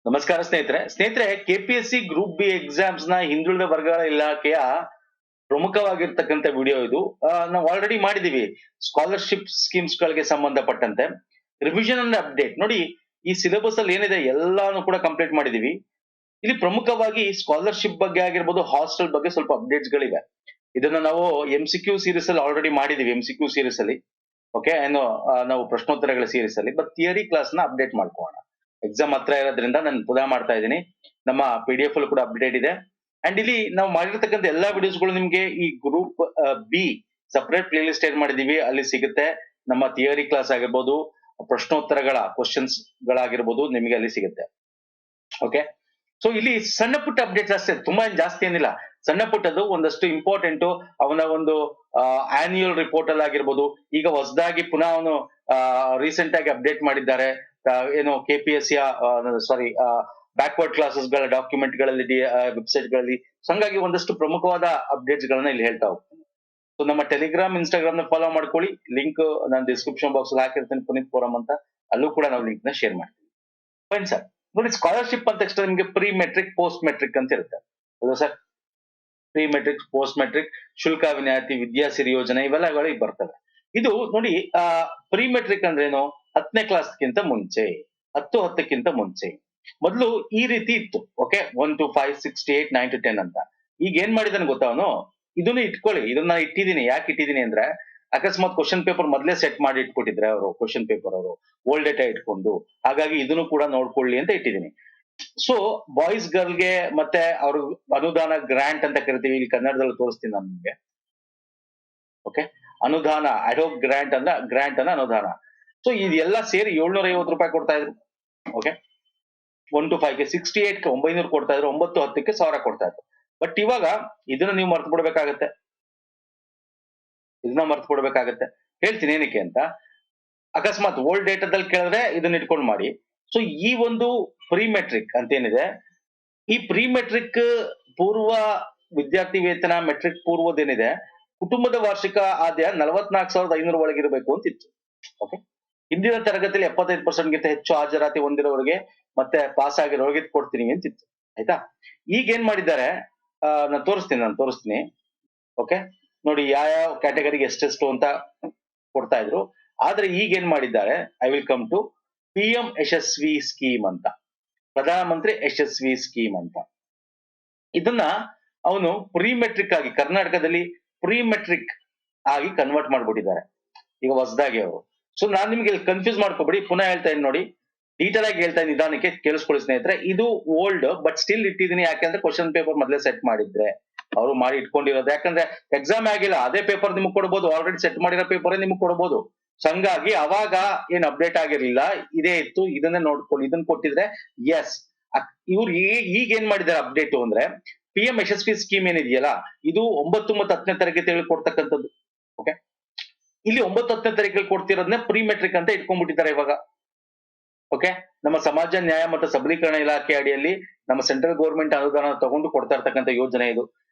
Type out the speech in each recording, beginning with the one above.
ನಮಸ್ಕಾರ ಸ್ನೇಹಿತರೆ KPSC group B exams ನ ಹಿಂದುಳಿದ ವರ್ಗಗಳ ಇಲಾಖೆಯ ಪ್ರಮುಖವಾಗಿರ್ತಕ್ಕಂಥ ವಿಡಿಯೋ ಇದು. ನಾವು ಆಲ್ರೆಡಿ ಮಾಡಿದೀವಿ ಸ್ಕಾಲರ್ಶಿಪ್ ಸ್ಕೀಮ್ಸ್ ಗಳಿಗೆ ಸಂಬಂಧಪಟ್ಟಂತೆ ರಿವಿಷನ್ ಅಂಡ್ ಅಪ್ಡೇಟ್ ನೋಡಿ. ಈ ಸಿಲೆಬಸ್ ಅಲ್ಲಿ ಏನಿದೆ ಎಲ್ಲಾನು ಕೂಡ ಕಂಪ್ಲೀಟ್ ಮಾಡಿದೀವಿ. ಇಲ್ಲಿ ಪ್ರಮುಖವಾಗಿ ಸ್ಕಾಲರ್ಶಿಪ್ ಬಗ್ಗೆ ಆಗಿರ್ಬೋದು, ಹಾಸ್ಟೆಲ್ ಬಗ್ಗೆ ಸ್ವಲ್ಪ ಅಪ್ಡೇಟ್ಸ್ ಗಳಿವೆ. ಇದನ್ನ ನಾವು MCQ ಸೀರೀಸ್ ಅಲ್ಲಿ ಆಲ್ರೆಡಿ ಮಾಡಿದೀವಿ. MCQ ಸೀರೀಸ್ ಅಲ್ಲಿ ಓಕೆ, ಏನು ನಾವು ಪ್ರಶ್ನೋತ್ತರಗಳ ಸೀರೀಸ್ ಅಲ್ಲಿ ಬಟ್ ಥಿಯರಿ ಕ್ಲಾಸ್ ನ ಅಪ್ಡೇಟ್ ಮಾಡ್ಕೋಣ. ಎಕ್ಸಾಮ್ ಹತ್ರ ಇರೋದ್ರಿಂದ ನಾನು ಪುನಃ ಮಾಡ್ತಾ ಇದ್ದೀನಿ. ನಮ್ಮ PDF ಅಲ್ಲಿ ಕೂಡ ಅಪ್ಡೇಟ್ ಇದೆ. ಅಂಡ್ ಇಲ್ಲಿ ನಾವು ಮಾಡಿರ್ತಕ್ಕಂಥ ಎಲ್ಲಾ ವಿಡಿಯೋಸ್ಗಳು ನಿಮ್ಗೆ ಈ group B separate play list ಏನ್ ಮಾಡಿದೀವಿ ಅಲ್ಲಿ ಸಿಗುತ್ತೆ. ನಮ್ಮ ಥಿಯರಿ ಕ್ಲಾಸ್ ಆಗಿರ್ಬೋದು, ಪ್ರಶ್ನೋತ್ತರಗಳ ಕ್ವಶನ್ಸ್ ಗಳಾಗಿರ್ಬೋದು ನಿಮಗೆ ಅಲ್ಲಿ ಸಿಗುತ್ತೆ. ಓಕೆ, ಸೊ ಇಲ್ಲಿ ಸಣ್ಣ ಪುಟ್ಟ ಅಪ್ಡೇಟ್ಸ್ ಅಷ್ಟೇ, ತುಂಬಾ ಜಾಸ್ತಿ ಏನಿಲ್ಲ. ಸಣ್ಣ ಪುಟ್ಟದ್ದು ಒಂದಷ್ಟು ಇಂಪಾರ್ಟೆಂಟ್ ಅವನ ಒಂದು ಆನ್ಯುಯಲ್ ರಿಪೋರ್ಟ್ ಅಲ್ಲಿ ಆಗಿರ್ಬೋದು. ಈಗ ಹೊಸದಾಗಿ ಪುನಃ ಅವನು ರೀಸೆಂಟ್ ಆಗಿ ಅಪ್ಡೇಟ್ ಮಾಡಿದ್ದಾರೆ. ಏನು KPSC ಸಾರಿ ಬ್ಯಾಕ್ವರ್ಡ್ ಕ್ಲಾಸಸ್ ಗಳ ಡಾಕ್ಯುಮೆಂಟ್ ಗಳಲ್ಲಿ ವೆಬ್ಸೈಟ್ ಗಳಲ್ಲಿ. ಹಂಗಾಗಿ ಒಂದಷ್ಟು ಪ್ರಮುಖವಾದ ಅಪ್ಡೇಟ್ಸ್ ಗಳನ್ನ ಇಲ್ಲಿ ಹೇಳ್ತಾ ಹೋಗ್ತೀನಿ. ಸೊ ನಮ್ಮ ಟೆಲಿಗ್ರಾಮ್, ಇನ್ಸ್ಟಾಗ್ರಾಮ್ ನ ಫಾಲೋ ಮಾಡ್ಕೊಳ್ಳಿ. ಲಿಂಕ್ ನಾನು ಡಿಸ್ಕ್ರಿಪ್ಷನ್ ಬಾಕ್ಸ್ ಅಲ್ಲಿ ಹಾಕಿರ್ತೀನಿ, ಪುನೀತ್ ಫೋರಂ ಅಂತ. ಅಲ್ಲೂ ಕೂಡ ನಾವು ಲಿಂಕ್ ನ ಶೇರ್ ಮಾಡ್ತೀವಿ. Fine sir. ನೋಡಿ, ಸ್ಕಾಲರ್ಶಿಪ್ ಅಂತ ತಕ್ಷಣ ನಿಮ್ಗೆ ಪ್ರೀ ಮೆಟ್ರಿಕ್, ಪೋಸ್ಟ್ ಮೆಟ್ರಿಕ್ ಅಂತ ಇರುತ್ತೆ ಹೌದಾ sir? Pre metric, post metric, ಶುಲ್ಕ ವಿನಾಯಿತಿ, ವಿದ್ಯಾಸಿರಿ ಯೋಜನೆ ಇವೆಲ್ಲಗಳು ಈಗ ಬರ್ತವೆ. ಇದು ನೋಡಿ, ಪ್ರೀ ಮೆಟ್ರಿಕ್ ಅಂದ್ರೆ ಏನು? 10ನೇ ಕ್ಲಾಸ್ಗಿಂತ ಮುಂಚೆ, 10ಕ್ಕಿಂತ ಮುಂಚೆ. ಮೊದಲು ಈ ರೀತಿ ಇತ್ತು. ಓಕೆ, 1 to 5, 6 to 8, 9 to 10 ಅಂತ. ಈಗ ಏನ್ ಮಾಡಿದಾನೆ ಗೊತ್ತಾ ಅವನು? ಇದನ್ನು ಇಟ್ಕೊಳ್ಳಿ, ಇದನ್ನ ಇಟ್ಟಿದ್ದೀನಿ. ಯಾಕೆ ಇಟ್ಟಿದ್ದೀನಿ ಅಂದ್ರೆ, ಅಕಸ್ಮಾತ್ ಕ್ವಶನ್ ಪೇಪರ್ ಮೊದಲೇ ಸೆಟ್ ಮಾಡಿ ಇಟ್ಕೊಟ್ಟಿದ್ರೆ ಅವರು, ಕ್ವಶನ್ ಪೇಪರ್ ಅವರು ಓಲ್ಡ್ ಡೇಟಾ ಇಟ್ಕೊಂಡು, ಹಾಗಾಗಿ ಇದನ್ನು ಕೂಡ ನೋಡ್ಕೊಳ್ಳಿ ಅಂತ ಇಟ್ಟಿದ್ದೀನಿ. ಸೊ ಬಾಯ್ಸ್ ಗರ್ಲ್ಗೆ ಮತ್ತೆ ಅವ್ರ ಅನುದಾನ ಗ್ರಾಂಟ್ ಅಂತ ಕರಿತೀವಿ, ಇಲ್ಲಿ ಕನ್ನಡದಲ್ಲಿ ತೋರಿಸ್ತೀನಿ ನಾನು ನಿಮ್ಗೆ. ಓಕೆ, ಅನುದಾನ, ಅಡೋಕ್ ಗ್ರಾಂಟ್ ಅಲ್ಲ, ಗ್ರಾಂಟ್ ಅನ್ನ ಅನುದಾನ. ಸೊ ಇದೆಲ್ಲ ಸೇರಿ 750 ರೂಪಾಯಿ ಕೊಡ್ತಾ ಇದ್ರು. ಓಕೆ, 1 to 5ಗೆ 68ಗೆ 900 ಕೊಡ್ತಾ ಇದ್ರು, 9, 10ಕ್ಕೆ 1000 ಕೊಡ್ತಾ ಇದ್ರು. ಬಟ್ ಇವಾಗ ಇದನ್ನ ನೀವು ಮರ್ತು ಬಿಡ್ಬೇಕಾಗತ್ತೆ. ಇದನ್ನ ಮರ್ತು ಬಿಡ್ಬೇಕಾಗತ್ತೆ. ಹೇಳ್ತೀನಿ ಏನಕ್ಕೆ ಅಂತ. ಅಕಸ್ಮಾತ್ ಓಲ್ಡ್ ಡೇಟಾದಲ್ಲಿ ಕೇಳಿದ್ರೆ ಇದನ್ನ ಇಟ್ಕೊಂಡು ಮಾಡಿ. ಸೊ ಈ ಒಂದು ಪ್ರೀ ಮೆಟ್ರಿಕ್ ಅಂತ ಏನಿದೆ, ಈ ಪ್ರೀ ಮೆಟ್ರಿಕ್ ಪೂರ್ವ ವಿದ್ಯಾರ್ಥಿ ವೇತನ, ಮೆಟ್ರಿಕ್ ಪೂರ್ವದೇನಿದೆ, ಕುಟುಂಬದ ವಾರ್ಷಿಕ ಆದಾಯ 44,500 ಒಳಗಿರಬೇಕು ಅಂತಿತ್ತು. ಓಕೆ, ಹಿಂದಿನ ತರಗತಿಯಲ್ಲಿ 75% ಗಿಂತ ಹೆಚ್ಚು ಹಾಜರಾತಿ ಹೊಂದಿರೋರಿಗೆ ಮತ್ತೆ ಪಾಸ್ ಆಗಿರೋರಿಗೆ ಕೊಡ್ತೀನಿ ಅಂತಿತ್ತು. ಆಯ್ತಾ? ಈಗ ಏನ್ ಮಾಡಿದ್ದಾರೆ, ನಾನು ತೋರಿಸ್ತೀನಿ. ಓಕೆ, ನೋಡಿ ಯಾವ ಕ್ಯಾಟಗರಿಗೆ ಎಷ್ಟೆಷ್ಟು ಅಂತ ಕೊಡ್ತಾ ಇದ್ರು. ಆದ್ರೆ ಈಗ ಏನ್ ಮಾಡಿದ್ದಾರೆ, I will come to PM Yashasvi scheme ಅಂತ, ಪ್ರಧಾನಮಂತ್ರಿ ಯಶಸ್ವಿ ಸ್ಕೀಮ್ ಅಂತ. ಇದನ್ನ ಅವನು ಪ್ರೀ ಮೆಟ್ರಿಕ್ ಆಗಿ ಕರ್ನಾಟಕದಲ್ಲಿ ಪ್ರೀ ಮೆಟ್ರಿಕ್ ಆಗಿ ಕನ್ವರ್ಟ್ ಮಾಡ್ಬಿಟ್ಟಿದ್ದಾರೆ ಈಗ ಹೊಸದಾಗಿ ಅವರು. ಸೊ ನಾನ್ ನಿಮ್ಗೆ ಇಲ್ಲಿ ಕನ್ಫ್ಯೂಸ್ ಮಾಡ್ಕೋಬೇಡಿ, ಪುನಃ ಹೇಳ್ತಾ ಇದ್ದೀನಿ ನೋಡಿ, ಡೀಟೇಲ್ ಆಗಿ ಹೇಳ್ತಾ ಇದ್ದೀನಿ, ನಿಧಾನಕ್ಕೆ ಕೇಳಿಸ್ಕೊಳ್ಳಿ ಸ್ನೇಹಿತರೆ. ಇದು ಓಲ್ಡ್ ಬಟ್ ಸ್ಟಿಲ್ ಇಟ್ಟಿದ್ದೀನಿ. ಯಾಕಂದ್ರೆ ಕ್ವಶನ್ ಪೇಪರ್ ಮೊದಲೇ ಸೆಟ್ ಮಾಡಿದ್ರೆ ಅವರು ಮಾಡಿ ಇಟ್ಕೊಂಡಿರೋದು. ಯಾಕಂದ್ರೆ ಎಕ್ಸಾಮ್ ಆಗಿಲ್ಲ, ಅದೇ ಪೇಪರ್ ನಿಮ್ಗೆ ಕೊಡ್ಬೋದು, ಆಲ್ರೆಡಿ ಸೆಟ್ ಮಾಡಿರೋ ಪೇಪರ್ ನಿಮ್ಗೆ ಕೊಡ್ಬೋದು. ಸೊ ಹಂಗಾಗಿ ಅವಾಗ ಏನ್ ಅಪ್ಡೇಟ್ ಆಗಿರ್ಲಿಲ್ಲ, ಇದೇ ಇತ್ತು. ಇದನ್ನೇ ನೋಡ್ಕೊಳ್ಳಿ, ಇದನ್ನ ಕೊಟ್ಟಿದ್ರೆ ಎಸ್. ಇವ್ರು ಈಗ ಏನ್ ಮಾಡಿದ್ದಾರೆ ಅಪ್ಡೇಟ್ ಅಂದ್ರೆ, PM ಯಶಸ್ವಿ ಸ್ಕೀಮ್ ಏನಿದೆಯಲ್ಲ, ಇದು 9 ಮತ್ತು 10ನೇ ತರಗತಿಗಳಿಗೆ ಕೊಡ್ತಕ್ಕಂಥದ್ದು. ಓಕೆ, ಇಲ್ಲಿ 9, 10ನೇ ತರಗತಿಯಲ್ಲಿ ಕೊಡ್ತಿರೋದನ್ನೇ ಪ್ರೀ ಮೆಟ್ರಿಕ್ ಅಂತ ಇಟ್ಕೊಂಡ್ಬಿಟ್ಟಿದ್ದಾರೆ ಇವಾಗ. ಓಕೆ, ನಮ್ಮ ಸಮಾಜ ನ್ಯಾಯ ಮತ್ತು ಸಬಲೀಕರಣ ಇಲಾಖೆ ಅಡಿಯಲ್ಲಿ ನಮ್ಮ ಸೆಂಟ್ರಲ್ ಗೌರ್ಮೆಂಟ್ ಅನುದಾನ ತಗೊಂಡು ಕೊಡ್ತಾ ಇರ್ತಕ್ಕಂಥ ಯೋಜನೆ ಇದು.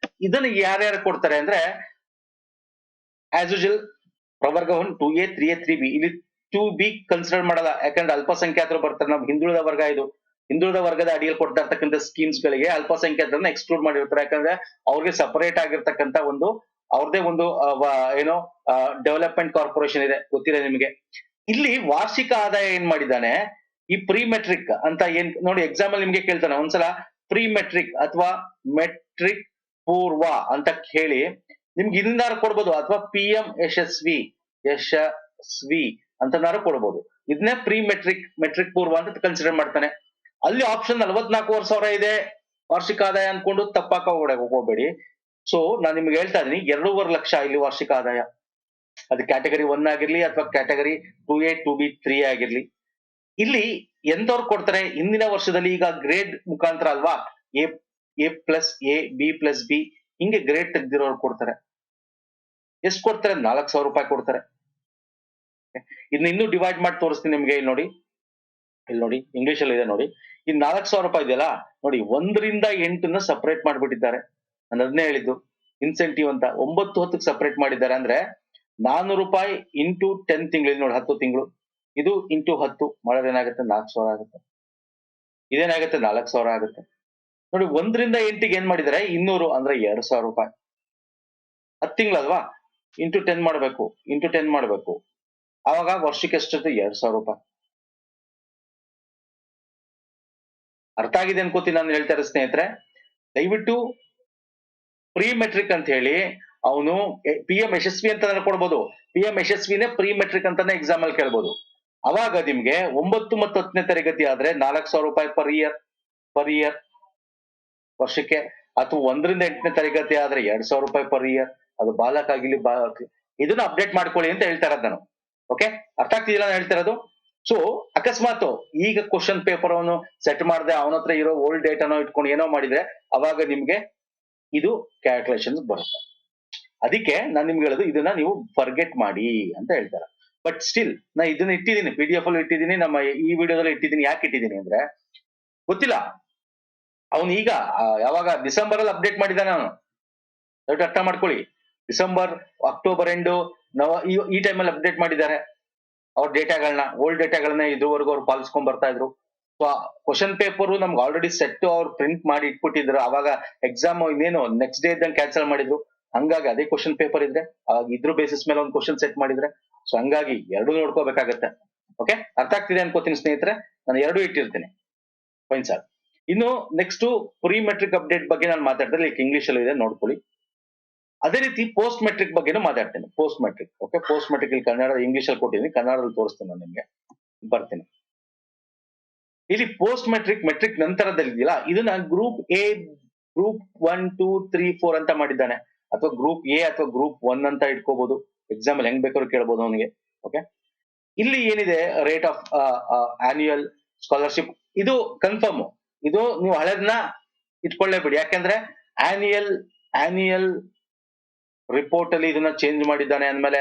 ಇದನ್ನ ಯಾರ್ಯಾರು ಕೊಡ್ತಾರೆ ಅಂದ್ರೆ, ಆಸ್ ಯೂಶುವಲ್ ಪ್ರವರ್ಗ 1, 2A, 3A, 3B. ಇಲ್ಲಿ 2B ಕನ್ಸಿಡರ್ ಮಾಡಲ್ಲ, ಯಾಕಂದ್ರೆ ಅಲ್ಪಸಂಖ್ಯಾತರು ಬರ್ತಾರೆ. ನಮ್ಮ ಹಿಂದುಳಿದ ವರ್ಗ ಇದು. ಹಿಂದುಳಿದ ವರ್ಗದ ಅಡಿಯಲ್ಲಿ ಕೊಡ್ತಾ ಇರ್ತಕ್ಕಂಥ ಸ್ಕೀಮ್ಸ್ ಗಳಿಗೆ ಅಲ್ಪಸಂಖ್ಯಾತರನ್ನ ಎಕ್ಸ್ಕ್ಲೂಡ್ ಮಾಡಿರ್ತಾರೆ. ಯಾಕಂದ್ರೆ ಅವ್ರಿಗೆ ಸಪರೇಟ್ ಆಗಿರ್ತಕ್ಕಂಥ ಒಂದು ಅವ್ರದೇ ಒಂದು ಏನೋ ಡೆವಲಪ್ಮೆಂಟ್ ಕಾರ್ಪೊರೇಷನ್ ಇದೆ, ಗೊತ್ತಿದೆ ನಿಮಗೆ. ಇಲ್ಲಿ ವಾರ್ಷಿಕ ಆದಾಯ ಏನ್ ಮಾಡಿದ್ದಾನೆ, ಈ ಪ್ರೀ ಮೆಟ್ರಿಕ್ ಅಂತ ಏನ್ ನೋಡಿ, ಎಕ್ಸಾಮ್ ಅಲ್ಲಿ ನಿಮ್ಗೆ ಕೇಳ್ತಾನೆ ಒಂದ್ಸಲ ಪ್ರೀ ಮೆಟ್ರಿಕ್ ಅಥವಾ ಮೆಟ್ರಿಕ್ ಪೂರ್ವ ಅಂತ ಹೇಳಿ ನಿಮ್ಗೆ ಇದನ್ನಾರು ಕೊಡ್ಬೋದು, ಅಥವಾ PM ಯಶಸ್ವಿ ಅಂತನಾರು ಕೊಡ್ಬೋದು. ಇದನ್ನೇ ಪ್ರೀ ಮೆಟ್ರಿಕ್, ಮೆಟ್ರಿಕ್ ಪೂರ್ವ ಅಂತ ಕನ್ಸಿಡರ್ ಮಾಡ್ತಾನೆ. ಅಲ್ಲಿ ಆಪ್ಷನ್ 44,000 ಇದೆ ವಾರ್ಷಿಕ ಆದಾಯ ಅನ್ಕೊಂಡು ತಪ್ಪಾಕ ಹೋಗ್ಬೇಡಿ. ಸೊ ನಾನ್ ನಿಮ್ಗೆ ಹೇಳ್ತಾ ಇದೀನಿ, 2.5 ಲಕ್ಷ ಇಲ್ಲಿ ವಾರ್ಷಿಕ ಆದಾಯ. ಅದು ಕ್ಯಾಟಗರಿ 1 ಆಗಿರ್ಲಿ ಅಥವಾ ಕ್ಯಾಟಗರಿ 2A, 2B, 3A ಆಗಿರ್ಲಿ. ಇಲ್ಲಿ ಎಂತವ್ರು ಕೊಡ್ತಾರೆ, ಹಿಂದಿನ ವರ್ಷದಲ್ಲಿ ಈಗ ಗ್ರೇಡ್ ಮುಖಾಂತರ ಅಲ್ವಾ, A+A, B+B ಹಿಂಗೆ ಗ್ರೇಡ್ ತೆಗ್ದಿರೋರು ಕೊಡ್ತಾರೆ. ಎಷ್ಟು ಕೊಡ್ತಾರೆ? 4,000 ರೂಪಾಯಿ ಕೊಡ್ತಾರೆ. ಇದನ್ನ ಇನ್ನೂ ಡಿವೈಡ್ ಮಾಡಿ ತೋರಿಸ್ತೀನಿ ನಿಮ್ಗೆ. ಇಲ್ಲಿ ನೋಡಿ ಇಂಗ್ಲಿಷ್ ಅಲ್ಲಿ ಇದೆ ನೋಡಿ. ಈ 4,000 ರೂಪಾಯಿ ಇದೆಯಲ್ಲ ನೋಡಿ, 1 ರಿಂದ 8ನ್ನ ಸಪರೇಟ್ ಮಾಡ್ಬಿಟ್ಟಿದ್ದಾರೆ. ನಾನು ಅದನ್ನೇ ಹೇಳಿದ್ದು, ಇನ್ಸೆಂಟಿವ್ ಅಂತ 9, 10ಕ್ಕೆ ಸಪರೇಟ್ ಮಾಡಿದ್ದಾರೆ. ಅಂದ್ರೆ 400 ರೂಪಾಯಿ ಇಂಟು 10 ತಿಂಗಳು, ನೋಡಿ 10 ತಿಂಗಳು, ಇದು ಇಂಟು 10 ಮಾಡಿದ್ರೆ ಏನಾಗುತ್ತೆ, 4,000 ಆಗುತ್ತೆ. ಇದೇನಾಗುತ್ತೆ 4,000 ಆಗುತ್ತೆ. ನೋಡಿ 1ರಿಂದ 8ಗೆ ಏನ್ ಮಾಡಿದ್ದಾರೆ 200 ಅಂದ್ರೆ 2,000 ರೂಪಾಯಿ. 10 ತಿಂಗಳಲ್ವಾ, ಇಂಟು 10 ಮಾಡ್ಬೇಕು, ಇಂಟು 10 ಮಾಡ್ಬೇಕು. ಅವಾಗ ವರ್ಷಕ್ಕೆ ಎಷ್ಟಿರುತ್ತೆ 2,000 ರೂಪಾಯಿ. ಅರ್ಥ ಆಗಿದೆ ಅನ್ಕೋತೀನಿ ನಾನು ಹೇಳ್ತಾ ಇರೋ ಸ್ನೇಹಿತರೆ. ದಯವಿಟ್ಟು ಪ್ರೀ ಮೆಟ್ರಿಕ್ ಅಂತ ಹೇಳಿ ಅವನು PM ಯಶಸ್ವಿ ಅಂತ ಕೊಡ್ಬೋದು. PM ಯಶಸ್ವಿನೇ ಪ್ರೀ ಮೆಟ್ರಿಕ್ ಅಂತಾನೆ ಎಕ್ಸಾಮ್ ಅಲ್ಲಿ ಕೇಳ್ಬೋದು. ಅವಾಗ ನಿಮ್ಗೆ 9 ಮತ್ತು 10ನೇ ತರಗತಿ ಆದ್ರೆ 4,000 ರೂಪಾಯಿ ಪರ್ ಇಯರ್ ವರ್ಷಕ್ಕೆ, ಅಥವಾ 1ರಿಂದ 8ನೇ ತರಗತಿ ಆದ್ರೆ 2,000 ರೂಪಾಯಿ ಪರ್ ಇಯರ್. ಅದು ಬಾಲಕ ಆಗಿಲಿ ಇದನ್ನ ಅಪ್ಡೇಟ್ ಮಾಡ್ಕೊಳ್ಳಿ ಅಂತ ಹೇಳ್ತಾ ಇರೋದು ನಾನು. ಓಕೆ, ಅರ್ಥ ಆಗ್ತಿದಿಲ್ಲ ನಾನು ಹೇಳ್ತಾ ಇರೋದು. ಸೊ ಅಕಸ್ಮಾತ್ ಈಗ ಕ್ವಶನ್ ಪೇಪರ್ ಅವನು ಸೆಟ್ ಮಾಡದೆ ಅವನ ಹತ್ರ ಇರೋ ಓಲ್ಡ್ ಡೇಟಾನೋ ಇಟ್ಕೊಂಡು ಏನೋ ಮಾಡಿದ್ರೆ ಅವಾಗ ನಿಮ್ಗೆ ಇದು ಕ್ಯಾಲ್ಕುಲೇಷನ್ಸ್ ಬರುತ್ತೆ. ಅದಕ್ಕೆ ನಾನು ನಿಮ್ಗೆ ಹೇಳೋದು ಇದನ್ನ ನೀವು ಫರ್ಗೆಟ್ ಮಾಡಿ ಅಂತ ಹೇಳ್ತಾರೆ. ಬಟ್ ಸ್ಟಿಲ್ ನಾ ಇದನ್ನ ಇಟ್ಟಿದ್ದೀನಿ, PDF ಅಲ್ಲಿ ಇಟ್ಟಿದ್ದೀನಿ, ನಮ್ಮ ಈ ವಿಡಿಯೋದಲ್ಲಿ ಇಟ್ಟಿದ್ದೀನಿ. ಯಾಕೆ ಇಟ್ಟಿದ್ದೀನಿ ಅಂದ್ರೆ ಗೊತ್ತಿಲ್ಲ, ಅವನು ಈಗ ಯಾವಾಗ ಡಿಸೆಂಬರ್ ಅಲ್ಲಿ ಅಪ್ಡೇಟ್ ಮಾಡಿದ್ದಾನೆ ಅವನು. ದಯವಿಟ್ಟು ಅರ್ಥ ಮಾಡ್ಕೊಳ್ಳಿ, ಡಿಸೆಂಬರ್, ಅಕ್ಟೋಬರ್ ಎಂಡು, ಈ ಟೈಮಲ್ಲಿ ಅಪ್ಡೇಟ್ ಮಾಡಿದ್ದಾರೆ ಅವ್ರ ಡೇಟಾಗಳನ್ನ, ಓಲ್ಡ್ ಡೇಟಾಗಳನ್ನ ಇದುವರೆಗೂ ಅವ್ರು ಪಾಲಿಸ್ಕೊಂಡ್ ಬರ್ತಾ ಇದ್ರು. ಸೊ ಕ್ವಶನ್ ಪೇಪರ್ ನಮ್ಗೆ ಆಲ್ರೆಡಿ ಸೆಟ್ ಅವ್ರು ಪ್ರಿಂಟ್ ಮಾಡಿ ಇಟ್ಬಿಟ್ಟಿದ್ರು. ಅವಾಗ ಎಕ್ಸಾಮ್ ಇನ್ನೇನು ನೆಕ್ಸ್ಟ್ ಡೇ ಇದ್ದಂಗೆ ಕ್ಯಾನ್ಸಲ್ ಮಾಡಿದ್ರು. ಹಂಗಾಗಿ ಅದೇ ಕ್ವಶನ್ ಪೇಪರ್ ಇದ್ರೆ ಅವಾಗ ಇದ್ರ ಬೇಸಿಸ್ ಮೇಲೆ ಒಂದು ಕ್ವಶನ್ ಸೆಟ್ ಮಾಡಿದ್ರೆ, ಸೊ ಹಂಗಾಗಿ ಎರಡು ನೋಡ್ಕೋಬೇಕಾಗತ್ತೆ. ಓಕೆ, ಅರ್ಥ ಆಗ್ತಿದೆ ಅನ್ಕೋತೀನಿ ಸ್ನೇಹಿತರೆ. ನಾನು ಎರಡು ಇಟ್ಟಿರ್ತೀನಿ. Fine sir. ಇನ್ನು ನೆಕ್ಸ್ಟ್ ಪ್ರೀ ಮೆಟ್ರಿಕ್ ಅಪ್ಡೇಟ್ ಬಗ್ಗೆ ನಾನು ಮಾತಾಡ್ತಾರೆ, ಲೈಕ್ ಇಂಗ್ಲಿಷ್ ಅಲ್ಲಿ ಇದೆ ನೋಡ್ಕೊಳ್ಳಿ. ಅದೇ ರೀತಿ ಪೋಸ್ಟ್ ಮೆಟ್ರಿಕ್ ಬಗ್ಗೆನೂ ಮಾತಾಡ್ತೇನೆ. Post matric, okay, post matric ಇಲ್ಲಿ ಕನ್ನಡ ಇಂಗ್ಲಿಷ್ ಅಲ್ಲಿ ಕೊಟ್ಟಿದ್ದೀನಿ, ಕನ್ನಡದಲ್ಲಿ ತೋರಿಸ್ತೇನೆ ನಾನು ನಿಮ್ಗೆ. ಬರ್ತೀನಿ ಇಲ್ಲಿ. ಪೋಸ್ಟ್ ಮೆಟ್ರಿಕ್, ಮೆಟ್ರಿಕ್ ನಂತರದಲ್ಲಿದೆಯಲ್ಲ, ಇದನ್ನ ಗ್ರೂಪ್ A, ಗ್ರೂಪ್ 1, 2, 3, 4 ಅಂತ ಮಾಡಿದ್ದಾನೆ. ಅಥವಾ ಗ್ರೂಪ್ A ಅಥವಾ ಗ್ರೂಪ್ 1 ಅಂತ ಇಟ್ಕೋಬಹುದು. ಎಕ್ಸಾಮ್ ಅಲ್ಲಿ ಹೆಂಗ್ ಬೇಕಾದ್ರೂ ಕೇಳ್ಬೋದು ಅವನಿಗೆ. ಓಕೆ, ಇಲ್ಲಿ ಏನಿದೆ ರೇಟ್ ಆಫ್ ಆನ್ಯುಯಲ್ ಸ್ಕಾಲರ್ಶಿಪ್, ಇದು ಕನ್ಫರ್ಮ್. ಇದು ನೀವು ಹಳೆದನ್ನ ಇಟ್ಕೊಳ್ಳೇಬಿಡಿ, ಯಾಕಂದ್ರೆ ಆನ್ಯುಯಲ್ ರಿಪೋರ್ಟ್ ಅಲ್ಲಿ ಇದನ್ನ ಚೇಂಜ್ ಮಾಡಿದ್ದಾನೆ ಅಂದ್ಮೇಲೆ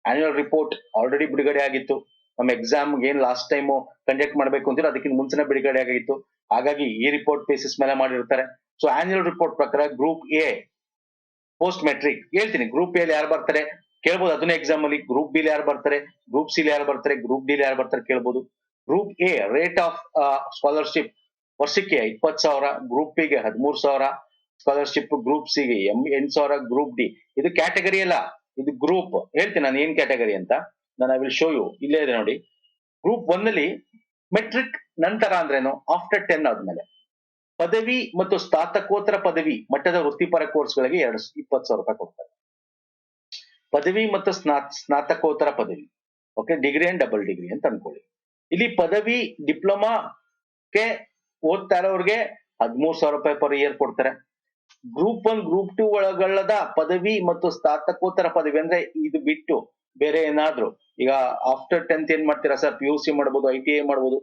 ಆನ್ಯುಯಲ್ ರಿಪೋರ್ಟ್ ಆಲ್ರೆಡಿ ಬಿಡುಗಡೆ ಆಗಿತ್ತು. ನಮ್ಮ ಎಕ್ಸಾಮ್ ಏನ್ ಲಾಸ್ಟ್ ಟೈಮ್ ಕಂಡಕ್ಟ್ ಮಾಡ್ಬೇಕು ಅಂತೀರೋ ಅದಕ್ಕಿಂತ ಮುಂಚೆನೆ ಬಿಡುಗಡೆ ಆಗಿತ್ತು. ಹಾಗಾಗಿ ಈ ರಿಪೋರ್ಟ್ ಬೇಸಿಸ್ ಮೇಲೆ ಮಾಡಿರ್ತಾರೆ. ಸೊ ಆನ್ಯುಯಲ್ ರಿಪೋರ್ಟ್ ಪ್ರಕಾರ ಗ್ರೂಪ್ A ಪೋಸ್ಟ್ ಮೆಟ್ರಿಕ್ ಹೇಳ್ತೀನಿ. ಗ್ರೂಪ್ A ಯಾರು ಬರ್ತಾರೆ ಕೇಳ್ಬೋದು, ಅದನ್ನೇ ಎಕ್ಸಾಮ್ ಅಲ್ಲಿ. ಗ್ರೂಪ್ B ಯಾರು ಬರ್ತಾರೆ, ಗ್ರೂಪ್ C ಯಾರು ಬರ್ತಾರೆ, ಗ್ರೂಪ್ D ಯಾರು ಬರ್ತಾರೆ ಕೇಳ್ಬೋದು. Group A rate of scholarship ವರ್ಷಕ್ಕೆ 20,000, ಗ್ರೂಪ್ B ಗೆ 13,000 ಸ್ಕಾಲರ್ಶಿಪ್, ಗ್ರೂಪ್ C ಗೆ 8,000, ಗ್ರೂಪ್ D ಇದು ಕ್ಯಾಟಗರಿ ಅಲ್ಲ, ಇದು ಗ್ರೂಪ್. ಹೇಳ್ತೀನಿ ನಾನು ಏನ್ ಕ್ಯಾಟಗರಿ ಅಂತ. ನಾನು ಐ ವಿಲ್ ಶೋ ಯು. ಇಲ್ಲೇ ಇದೆ ನೋಡಿ. ಗ್ರೂಪ್ 1 ಅಲ್ಲಿ ಮೆಟ್ರಿಕ್ ನಂತರ ಅಂದ್ರೇನು, ಆಫ್ಟರ್ 10 ಆದ್ಮೇಲೆ ಪದವಿ ಮತ್ತು ಸ್ನಾತಕೋತ್ತರ ಪದವಿ ಮಟ್ಟದ ವೃತ್ತಿಪರ ಕೋರ್ಸ್ಗಳಿಗೆ 20,000 ರೂಪಾಯಿ ಕೊಡ್ತಾರೆ. ಪದವಿ ಮತ್ತು ಸ್ನಾತಕೋತ್ತರ ಪದವಿ, okay, degree and double degree ಅಂತ ಅನ್ಕೊಳ್ಳಿ. ಇಲ್ಲಿ ಪದವಿ ಡಿಪ್ಲೊಮಾಕ್ಕೆ ಓದ್ತಾ ಇರೋರಿಗೆ 13,000 ರೂಪಾಯಿ ಪರ್ ಇಯರ್ ಕೊಡ್ತಾರೆ. ಗ್ರೂಪ್ 1, ಗ್ರೂಪ್ 2 ಒಳಗಳ್ಳದ ಪದವಿ ಮತ್ತು ಸ್ನಾತಕೋತ್ತರ ಪದವಿ ಅಂದ್ರೆ ಇದು ಬಿಟ್ಟು ಬೇರೆ ಏನಾದ್ರು, ಈಗ ಆಫ್ಟರ್ 10th ಏನ್ ಮಾಡ್ತೀರಾ ಸರ್, PUC ಮಾಡ್ಬೋದು, ITI ಮಾಡ್ಬೋದು.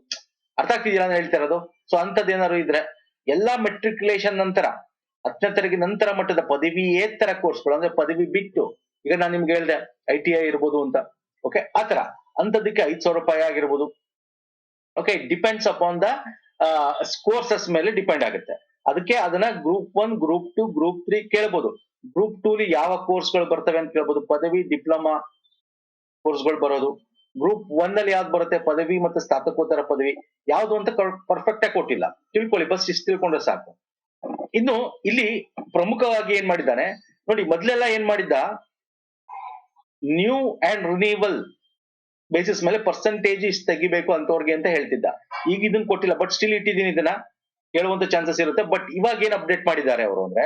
ಅರ್ಥ ಆಗ್ತಿದೆಯಾ ನಾನು ಹೇಳ್ತಾ ಇರೋದು? ಸೊ ಅಂತದ್ ಏನಾದ್ರು ಇದ್ರೆ ಎಲ್ಲಾ ಮೆಟ್ರಿಕ್ಯುಲೇಷನ್ ನಂತರ 10ನೇ ತರಗತಿ ನಂತರ ಮಟ್ಟದ ಪದವಿಯೇತರ ಕೋರ್ಸ್ಗಳು, ಅಂದ್ರೆ ಪದವಿ ಬಿಟ್ಟು, ಈಗ ನಾನು ನಿಮ್ಗೆ ಹೇಳ್ದೆ ITI ಇರ್ಬೋದು ಅಂತ, ಓಕೆ, ಆತರ ಅಂತದಕ್ಕೆ 5,000 ರೂಪಾಯಿ ಆಗಿರ್ಬೋದು. Okay, depends upon the courses ಮೇಲೆ ಡಿಪೆಂಡ್ ಆಗುತ್ತೆ. ಅದಕ್ಕೆ ಅದನ್ನ ಗ್ರೂಪ್ 1, ಗ್ರೂಪ್ 2, ಗ್ರೂಪ್ 3 ಕೇಳ್ಬೋದು. ಗ್ರೂಪ್ 2 ಅಲ್ಲಿ ಯಾವ ಕೋರ್ಸ್ಗಳು ಬರ್ತವೆ ಅಂತ ಕೇಳ್ಬೋದು. ಪದವಿ ಡಿಪ್ಲೊಮಾ ಕೋರ್ಸ್ಗಳು ಬರೋದು. ಗ್ರೂಪ್ 1 ಅಲ್ಲಿ ಯಾವ್ದು ಬರುತ್ತೆ, ಪದವಿ ಮತ್ತು ಸ್ನಾತಕೋತ್ತರ ಪದವಿ ಯಾವ್ದು ಅಂತ ಪರ್ಫೆಕ್ಟ್ ಆಗಿ ಕೊಟ್ಟಿಲ್ಲ, ತಿಳ್ಕೊಳ್ಳಿ. ಬಸ್ ಇಷ್ಟು ತಿಳ್ಕೊಂಡ್ರೆ ಸಾಕು. ಇನ್ನು ಇಲ್ಲಿ ಪ್ರಮುಖವಾಗಿ ಏನ್ ಮಾಡಿದ್ದಾನೆ ನೋಡಿ, ಮೊದ್ಲೆಲ್ಲ ಏನ್ ಮಾಡಿದ್ದ, ನ್ಯೂ ಅಂಡ್ ರಿನ್ಯೂವಲ್ ಬೇಸಿಸ್ ಮೇಲೆ ಪರ್ಸೆಂಟೇಜ್ ಇಷ್ಟು ತೆಗಿಬೇಕು ಅಂತವ್ರಿಗೆ ಅಂತ ಹೇಳ್ತಿದ್ದ. ಈಗ ಇದನ್ನ ಕೊಟ್ಟಿಲ್ಲ, ಬಟ್ ಸ್ಟಿಲ್ ಇಟ್ಟಿದ್ದೀನಿ, ಇದನ್ನ ಕೇಳುವಂತ ಚಾನ್ಸಸ್ ಇರುತ್ತೆ. ಬಟ್ ಇವಾಗ ಏನ್ ಅಪ್ಡೇಟ್ ಮಾಡಿದ್ದಾರೆ ಅವರು ಅಂದ್ರೆ,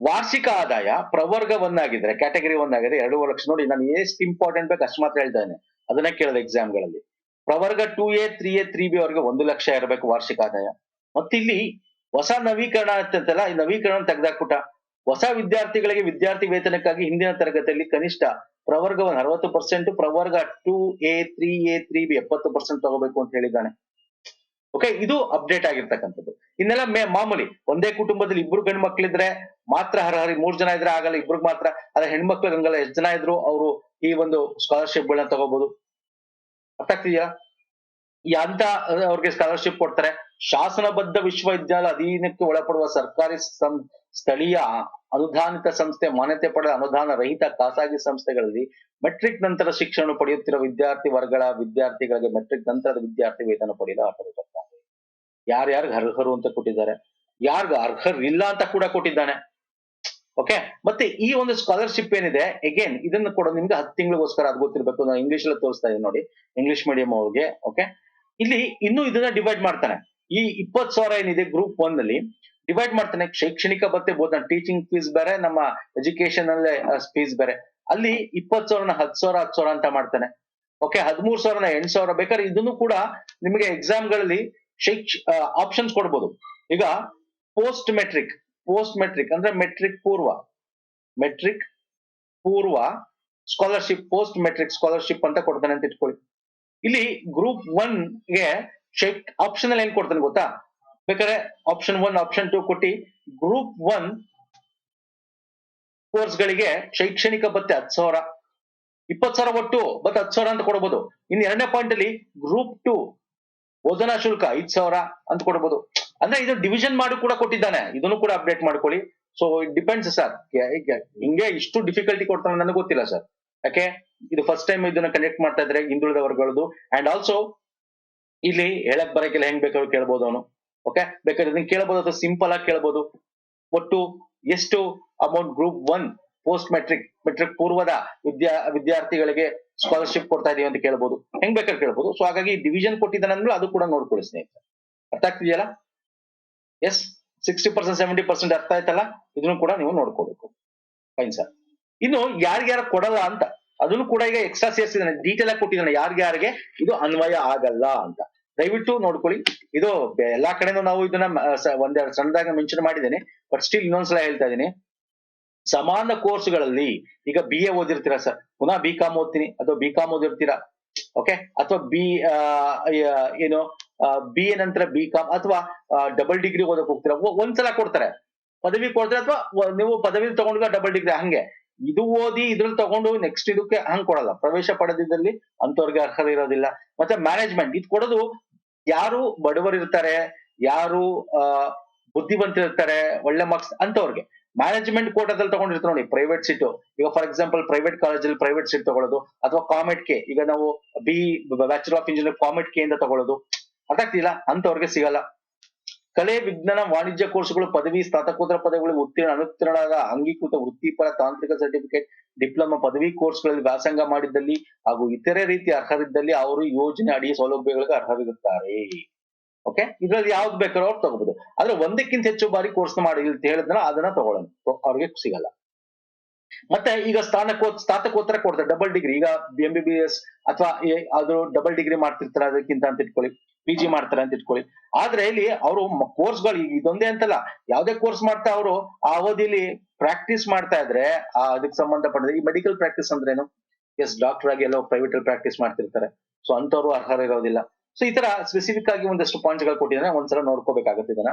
ವಾರ್ಷಿಕ ಆದಾಯ ಪ್ರವರ್ಗ 1 ಆಗಿದ್ರೆ, ಕ್ಯಾಟಗರಿ 1 ಆಗಿದ್ರೆ 2 ಲಕ್ಷ. ನೋಡಿ, ನಾನು ಎಷ್ಟು ಇಂಪಾರ್ಟೆಂಟ್ ಬೇಕು ಅಷ್ಟು ಮಾತ್ರ ಹೇಳ್ತಾ ಇದ್ದೇನೆ, ಅದನ್ನ ಕೇಳಿದ ಎಕ್ಸಾಮ್ ಗಳಲ್ಲಿ. ಪ್ರವರ್ಗ 2A, 3A, 3B ಅವರಿಗೆ 1 ಲಕ್ಷ ಇರಬೇಕು ವಾರ್ಷಿಕ ಆದಾಯ. ಮತ್ತಿಲ್ಲಿ ಹೊಸ ನವೀಕರಣ ಅಂತಲ್ಲ, ಈ ನವೀಕರಣ ತೆಗೆದಾಕ್ಬಿಟ್ಟ. ಹೊಸ ವಿದ್ಯಾರ್ಥಿಗಳಿಗೆ ವಿದ್ಯಾರ್ಥಿ ವೇತನಕ್ಕಾಗಿ ಹಿಂದಿನ ತರಗತಿಯಲ್ಲಿ ಕನಿಷ್ಠ ಪ್ರವರ್ಗ 1 60%, ಪ್ರವರ್ಗ 2A, 3A, 3B 70% ತಗೋಬೇಕು ಅಂತ ಹೇಳಿದ್ದಾನೆ. ಓಕೆ, ಇದು ಅಪ್ಡೇಟ್ ಆಗಿರ್ತಕ್ಕಂಥದ್ದು. ಇನ್ನೆಲ್ಲ ಮಾಮೂಲಿ, ಒಂದೇ ಕುಟುಂಬದಲ್ಲಿ 2 ಗಂಡು ಮಕ್ಳಿದ್ರೆ ಮಾತ್ರ ಅರ್ಹರಿ, 3 ಜನ ಇದ್ರೆ ಆಗಲ್ಲ, 2 ಮಾತ್ರ. ಅದೇ ಹೆಣ್ಮಕ್ಳಿಗೆ ಹಂಗಲ್ಲ, ಎಷ್ಟು ಜನ ಇದ್ರು ಅವರು ಈ ಒಂದು ಸ್ಕಾಲರ್ಶಿಪ್ ಗಳನ್ನ ತಗೋಬಹುದು. ಅರ್ಥ ಆಗ್ತಿದ್ಯಾ? ಅಂತ ಅವ್ರಿಗೆ ಸ್ಕಾಲರ್ಶಿಪ್ ಕೊಡ್ತಾರೆ. ಶಾಸನಬದ್ಧ ವಿಶ್ವವಿದ್ಯಾಲಯ ಅಧೀನಕ್ಕೆ ಒಳಪಡುವ ಸರ್ಕಾರಿ ಸ್ಥಳೀಯ ಅನುದಾನಿತ ಸಂಸ್ಥೆ, ಮಾನ್ಯತೆ ಪಡೆದ ಅನುದಾನ ರಹಿತ ಖಾಸಗಿ ಸಂಸ್ಥೆಗಳಲ್ಲಿ ಮೆಟ್ರಿಕ್ ನಂತರ ಶಿಕ್ಷಣ ಪಡೆಯುತ್ತಿರುವ ವಿದ್ಯಾರ್ಥಿ ವರ್ಗಗಳ ವಿದ್ಯಾರ್ಥಿಗಳಿಗೆ ಮೆಟ್ರಿಕ್ ನಂತರದ ವಿದ್ಯಾರ್ಥಿ ವೇತನ ಪಡೆಯಲು 10%. ಯಾರ್ಯಾರಿಗೆ ಅರ್ಹರು ಅಂತ ಕೊಟ್ಟಿದ್ದಾರೆ, ಯಾರ್ಗ ಅರ್ಹರಿಲ್ಲ ಅಂತ ಕೂಡ ಕೊಟ್ಟಿದ್ದಾನೆ. ಓಕೆ, ಮತ್ತೆ ಈ ಒಂದು ಸ್ಕಾಲರ್ಶಿಪ್ ಏನಿದೆ ಅಗೇನ್ ಇದನ್ನ ಕೂಡ ನಿಮ್ಗೆ 10 ತಿಂಗಳಿಗೋಸ್ಕರ ಅದು ಗೊತ್ತಿರ್ಬೇಕು. ನಾನು ಇಂಗ್ಲಿಷ್ ಅಲ್ಲಿ ತೋರಿಸ್ತಾ ಇದ್ದೀನಿ ನೋಡಿ, ಇಂಗ್ಲಿಷ್ ಮೀಡಿಯಂ ಅವ್ರಿಗೆ. ಓಕೆ, ಇಲ್ಲಿ ಇನ್ನು ಇದನ್ನ ಡಿವೈಡ್ ಮಾಡ್ತಾನೆ. ಈ 20,000 ಏನಿದೆ ಗ್ರೂಪ್ 1 ನಲ್ಲಿ ಡಿವೈಡ್ ಮಾಡ್ತಾನೆ. ಶೈಕ್ಷಣಿಕ ಭತ್ಯೆ ಬೋಧನಾ ಟೀಚಿಂಗ್ ಫೀಸ್ ಬೇರೆ, ನಮ್ಮ ಎಜುಕೇಶನ್ ಅಲ್ಲೇ ಫೀಸ್ ಬೇರೆ. ಅಲ್ಲಿ 20,000ನ 10,000 ಅಂತ ಮಾಡ್ತಾನೆ. ಓಕೆ, 13,000ನ 8,000. ಬೇಕಾದ್ರೆ ಇದನ್ನು ಕೂಡ ನಿಮಗೆ ಎಕ್ಸಾಮ್ ಗಳಲ್ಲಿ ಆಪ್ಷನ್ಸ್ ಕೊಡ್ಬೋದು. ಈಗ ಪೋಸ್ಟ್ ಮೆಟ್ರಿಕ್ ಅಂದ್ರೆ ಮೆಟ್ರಿಕ್ ಪೂರ್ವ ಸ್ಕಾಲರ್ಶಿಪ್, ಪೋಸ್ಟ್ ಮೆಟ್ರಿಕ್ ಸ್ಕಾಲರ್ಶಿಪ್ ಅಂತ ಕೊಡ್ತಾನೆ ಅಂತ ಇಟ್ಕೊಳ್ಳಿ. ಇಲ್ಲಿ ಗ್ರೂಪ್ 1 ಗೆ ಆಪ್ಷನ್ ಅಲ್ಲಿ ಏನ್ ಕೊಡ್ತಾನೆ ಗೊತ್ತಾ? ಬೇಕಾದ್ರೆ ಆಪ್ಷನ್ 1 ಆಪ್ಷನ್ 2 ಕೊಟ್ಟಿ ಗ್ರೂಪ್ 1 ಕೋರ್ಸ್ ಗಳಿಗೆ ಶೈಕ್ಷಣಿಕ ಭತ್ಯೆ 10,000, 20,000 ಒಟ್ಟು ಬಟ್ 10,000 ಅಂತ ಕೊಡಬಹುದು. ಇನ್ನು ಎರಡನೇ ಪಾಯಿಂಟ್ ಅಲ್ಲಿ ಗ್ರೂಪ್ 2 ಬೋಧನಾ ಶುಲ್ಕ 5,000 ಅಂತ ಕೊಡಬಹುದು. ಅಂದ್ರೆ ಇದು ಡಿವಿಷನ್ ಮಾಡಿ ಕೂಡ ಕೊಟ್ಟಿದ್ದಾನೆ. ಇದನ್ನು ಕೂಡ ಅಪ್ಡೇಟ್ ಮಾಡ್ಕೊಳ್ಳಿ. So it depends sir. ಹಿಂಗೆ ಇಷ್ಟು ಡಿಫಿಕಲ್ಟಿ ಕೊಡ್ತಾನೆ ನನಗೆ ಗೊತ್ತಿಲ್ಲ ಸರ್. ಯಾಕೆ ಇದು ಫಸ್ಟ್ ಟೈಮ್ ಇದನ್ನ ಕನೆಕ್ಟ್ ಮಾಡ್ತಾ ಇದ್ರೆ ಹಿಂದುಳಿದ ವರ್ಗಗಳದ್ದು. ಅಂಡ್ ಆಲ್ಸೋ ಇಲ್ಲಿ ಹೇಳಕ್ ಬರಕಿಲ್ಲ, ಹೆಂಗ್ ಬೇಕಾದ್ರೂ ಕೇಳ್ಬೋದು ಅವನು. ಓಕೆ, ಬೇಕಾದ್ರೆ ಇದನ್ನ ಕೇಳಬಹುದು ಅಥವಾ ಸಿಂಪಲ್ ಆಗಿ ಕೇಳ್ಬೋದು. ಒಟ್ಟು ಎಷ್ಟು ಅಮೌಂಟ್ ಗ್ರೂಪ್ 1 ಪೋಸ್ಟ್ ಮೆಟ್ರಿಕ್ ಪೂರ್ವದ ವಿದ್ಯಾರ್ಥಿಗಳಿಗೆ ಸ್ಕಾಲರ್ಶಿಪ್ ಕೊಡ್ತಾ ಇದೀವಿ ಅಂತ ಕೇಳ್ಬೋದು. ಹೆಂಗ್ ಬೇಕಾದ್ರೆ ಕೇಳ್ಬೋದು. ಸೊ ಹಾಗಾಗಿ ಡಿವಿಷನ್ ಕೊಟ್ಟಿದ್ದಾನೆ ಅಂದ್ರೆ ಅದು ಕೂಡ ನೋಡ್ಕೊಳ್ಳಿ ಸ್ನೇಹಿತರೆ. ಅರ್ಥ ಆಗ್ತಿದೆಯಲ್ಲ? ಎಸ್, 60% 70% ಅರ್ಥ ಆಯ್ತಲ್ಲ? ಇದನ್ನು ಕೂಡ ನೀವು ನೋಡ್ಕೋಬೇಕು. Fine sir. ಇನ್ನು ಯಾರ್ಯಾರ ಕೊಡಲ್ಲ ಅಂತ ಅದನ್ನು ಕೂಡ ಈಗ ಎಕ್ಸ್ಟ್ರಾ ಸೇರಿಸಿದಾನೆ, ಡೀಟೇಲ್ ಆಗಿ ಕೊಟ್ಟಿದ್ದಾನೆ ಯಾರ್ಯಾರಿಗೆ ಇದು ಅನ್ವಯ ಆಗಲ್ಲ ಅಂತ. ದಯವಿಟ್ಟು ನೋಡ್ಕೊಳ್ಳಿ. ಇದು ಎಲ್ಲಾ ಕಡೆನೂ ನಾವು ಇದನ್ನ ಒಂದೆರಡು ಸಣ್ಣದಾಗ ಮೆನ್ಷನ್ ಮಾಡಿದ್ದೇನೆ, ಬಟ್ ಸ್ಟಿಲ್ ಇನ್ನೊಂದ್ಸಲ ಹೇಳ್ತಾ ಇದ್ದೀನಿ. ಸಮಾನ ಕೋರ್ಸ್ಗಳಲ್ಲಿ ಈಗ BA ಓದಿರ್ತೀರಾ ಸರ್, ಪುನಃ BCom ಓದ್ತೀನಿ ಅಥವಾ BCom ಓದಿರ್ತೀರಾ. ಓಕೆ, ಅಥವಾ ಏನು BA ನಂತರ BCom ಅಥವಾ ಡಬಲ್ ಡಿಗ್ರಿ ಓದಕ್ ಹೋಗ್ತೀರಾ. ಒಂದ್ಸಲ ಕೊಡ್ತಾರೆ, ಪದವಿ ಕೊಡ್ತಾರೆ, ಅಥವಾ ನೀವು ಪದವಿ ತಗೊಂಡ್ಗ ಡಬಲ್ ಡಿಗ್ರಿ. ಹಂಗೆ ಇದು ಓದಿ ಇದ್ರಲ್ಲಿ ತಗೊಂಡು ನೆಕ್ಸ್ಟ್ ಇದಕ್ಕೆ ಹಂಗ್ ಕೊಡಲ್ಲ. ಪ್ರವೇಶ ಪಡೆದಿದ್ದಲ್ಲಿ ಅಂತವ್ರಿಗೆ ಅರ್ಹತೆ ಇರೋದಿಲ್ಲ. ಮತ್ತೆ ಮ್ಯಾನೇಜ್ಮೆಂಟ್ ಇದು ಕೊಡೋದು ಯಾರು ಬಡವರು ಇರ್ತಾರೆ, ಯಾರು ಬುದ್ಧಿವಂತರಿರ್ತಾರೆ, ಒಳ್ಳೆ ಮಾರ್ಕ್ಸ್ ಅಂತವ್ರಿಗೆ. ಮ್ಯಾನೇಜ್ಮೆಂಟ್ ಕೋಟಾದಲ್ಲಿ ತಗೊಂಡಿರ್ತಾರೆ ನೋಡಿ, ಪ್ರೈವೇಟ್ ಸೀಟು. ಈಗ ಫಾರ್ ಎಕ್ಸಾಂಪಲ್ ಪ್ರೈವೇಟ್ ಕಾಲೇಜಲ್ಲಿ ಪ್ರೈವೇಟ್ ಸೀಟ್ ತಗೊಳ್ಳೋದು, ಅಥವಾ ಕಾಮೆಟ್ ಕೆ, ಈಗ ನಾವು bachelor of engineer comet K ಇಂದ ತಗೊಳ್ಳೋದು. ಅದಾಗ್ತಿಲ್ಲ, ಅಂತವ್ರಿಗೆ ಸಿಗಲ್ಲ. ಕಲೆ, ವಿಜ್ಞಾನ, ವಾಣಿಜ್ಯ ಕೋರ್ಸ್ಗಳು, ಪದವಿ, ಸ್ನಾತಕೋತ್ತರ ಪದವಿಗಳು ಅನುತ್ತೀರ್ಣರಾದ ಅಂಗೀಕೃತ ವೃತ್ತಿಪರ ತಾಂತ್ರಿಕ ಸರ್ಟಿಫಿಕೇಟ್, ಡಿಪ್ಲೊಮಾ ಪದವಿ ಕೋರ್ಸ್ಗಳಲ್ಲಿ ವ್ಯಾಸಂಗ ಮಾಡಿದ್ದಲ್ಲಿ ಹಾಗೂ ಇತರೆ ರೀತಿಯ ಅರ್ಹರಿದ್ದಲ್ಲಿ ಅವರು ಯೋಜನೆ ಅಡಿ ಸೌಲಭ್ಯಗಳಿಗೆ ಅರ್ಹರಿರುತ್ತಾರೆ. ಓಕೆ, ಇದ್ರಲ್ಲಿ ಯಾವ್ದು ಬೇಕಾದ್ರೂ ಅವ್ರು ತಗೋಬಹುದು. ಆದ್ರೆ ಒಂದಕ್ಕಿಂತ ಹೆಚ್ಚು ಬಾರಿ ಕೋರ್ಸ್ ಮಾಡಿ ಅಂತ ಹೇಳಿದ್ರೆ ಅದನ್ನ ತಗೊಳ್ಳೋಣ, ಅವ್ರಿಗೆ ಸಿಗಲ್ಲ. ಮತ್ತೆ ಈಗ ಸ್ನಾತಕೋತ್ತರ ಕೊಡ್ತಾರೆ, ಡಬಲ್ ಡಿಗ್ರಿ. ಈಗ MBBS ಅಥವಾ ಅದು ಡಬಲ್ ಡಿಗ್ರಿ ಮಾಡ್ತಿರ್ತಾರೆ ಅದಕ್ಕಿಂತ ಅಂತ ಇಟ್ಕೊಳ್ಳಿ, PG ಮಾಡ್ತಾರೆ ಅಂತ ಇಟ್ಕೊಳ್ಳಿ. ಆದ್ರೆ ಇಲ್ಲಿ ಅವರು ಕೋರ್ಸ್ಗಳು ಈಗ ಇದೊಂದೇ ಅಂತಲ್ಲ, ಯಾವ್ದೇ ಕೋರ್ಸ್ ಮಾಡ್ತಾ ಅವರು ಆ ಅವಧಿಲಿ ಪ್ರಾಕ್ಟೀಸ್ ಮಾಡ್ತಾ ಇದ್ರೆ ಅದಕ್ಕೆ ಸಂಬಂಧಪಟ್ಟದ. ಈ ಮೆಡಿಕಲ್ ಪ್ರಾಕ್ಟೀಸ್ ಅಂದ್ರೆ ಏನು? ಎಸ್, ಡಾಕ್ಟರ್ ಆಗಿ ಎಲ್ಲೋ ಪ್ರೈವೇಟ್ ಅಲ್ಲಿ ಪ್ರಾಕ್ಟೀಸ್ ಮಾಡ್ತಿರ್ತಾರೆ. ಸೊ ಅಂತವ್ರು ಅರ್ಹರ ಇರೋದಿಲ್ಲ. ಸೊ ಈ ತರ ಸ್ಪೆಸಿಫಿಕ್ ಆಗಿ ಒಂದಷ್ಟು ಪಾಯಿಂಟ್ಸ್ ಗಳು ಕೊಟ್ಟಿದ್ದಾನೆ, ಒಂದ್ಸಲ ನೋಡ್ಕೋಬೇಕಾಗುತ್ತೆ. ಇದನ್ನ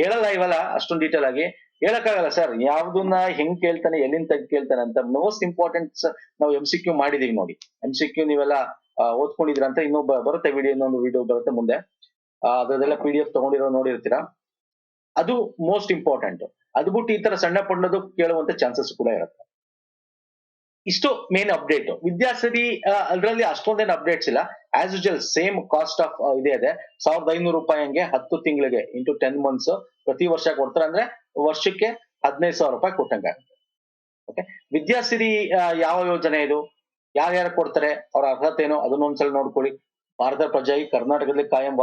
ಹೇಳಲ್ಲ ಇವೆಲ್ಲ ಅಷ್ಟೊಂದು ಡೀಟೇಲ್ ಆಗಿ ಹೇಳಕ್ಕಾಗಲ್ಲ ಸರ್. ಯಾವ್ದನ್ನ ಹೆಂಗ್ ಕೇಳ್ತಾನೆ, ಎಲ್ಲಿಂದ ತೆಗ್ ಕೇಳ್ತಾನೆ ಅಂತ. ಮೋಸ್ಟ್ ಇಂಪಾರ್ಟೆಂಟ್ ನಾವು MCQ ಮಾಡಿದೀವಿ ನೋಡಿ. MCQ ನೀವೆಲ್ಲ ಓದ್ಕೊಂಡಿದ್ರ ಅಂತ. ಇನ್ನೂ ಬರುತ್ತೆ ವಿಡಿಯೋ, ಇನ್ನೊಂದು ವಿಡಿಯೋ ಬರುತ್ತೆ ಮುಂದೆ. ಅದರದೆಲ್ಲ PDF ತಗೊಂಡಿರೋ ನೋಡಿರ್ತೀರಾ. ಅದು ಮೋಸ್ಟ್ ಇಂಪಾರ್ಟೆಂಟ್. ಅದು ಬಿಟ್ಟು ಈ ತರ ಸಣ್ಣ ಪಣ್ಣದು ಕೇಳುವಂತ ಚಾನ್ಸಸ್ ಕೂಡ ಇರುತ್ತೆ. ಇಷ್ಟು ಮೇನ್ ಅಪ್ಡೇಟ್. ವಿದ್ಯಾಸಿರಿ ಅದರಲ್ಲಿ ಅಷ್ಟೊಂದೇನು ಅಪ್ಡೇಟ್ಸ್ ಇಲ್ಲ. As usual same cost of ಇದೆ 1,500 ರೂಪಾಯಿ ಹಂಗೆ 10 ತಿಂಗಳಿಗೆ ಇಂಟು 10 ಮಂತ್ಸ್ ಪ್ರತಿ ವರ್ಷ ಕೊಡ್ತಾರೆ. ಅಂದ್ರೆ ವರ್ಷಕ್ಕೆ 15,000 ರೂಪಾಯಿ ಕೊಟ್ಟಂಗಾಗುತ್ತೆ. ಓಕೆ, ವಿದ್ಯಾಸಿರಿ ಯಾವ ಯೋಜನೆ ಇದು, ಯಾರ್ಯಾರು ಕೊಡ್ತಾರೆ, ಅವ್ರ ಅರ್ಹತೆ ಏನು, ಅದನ್ನೊಂದ್ಸಲ ನೋಡ್ಕೊಳ್ಳಿ. ಭಾರತ ಪ್ರಜೆಯಾಗಿ ಕರ್ನಾಟಕದಲ್ಲಿ ಕಾಯಂ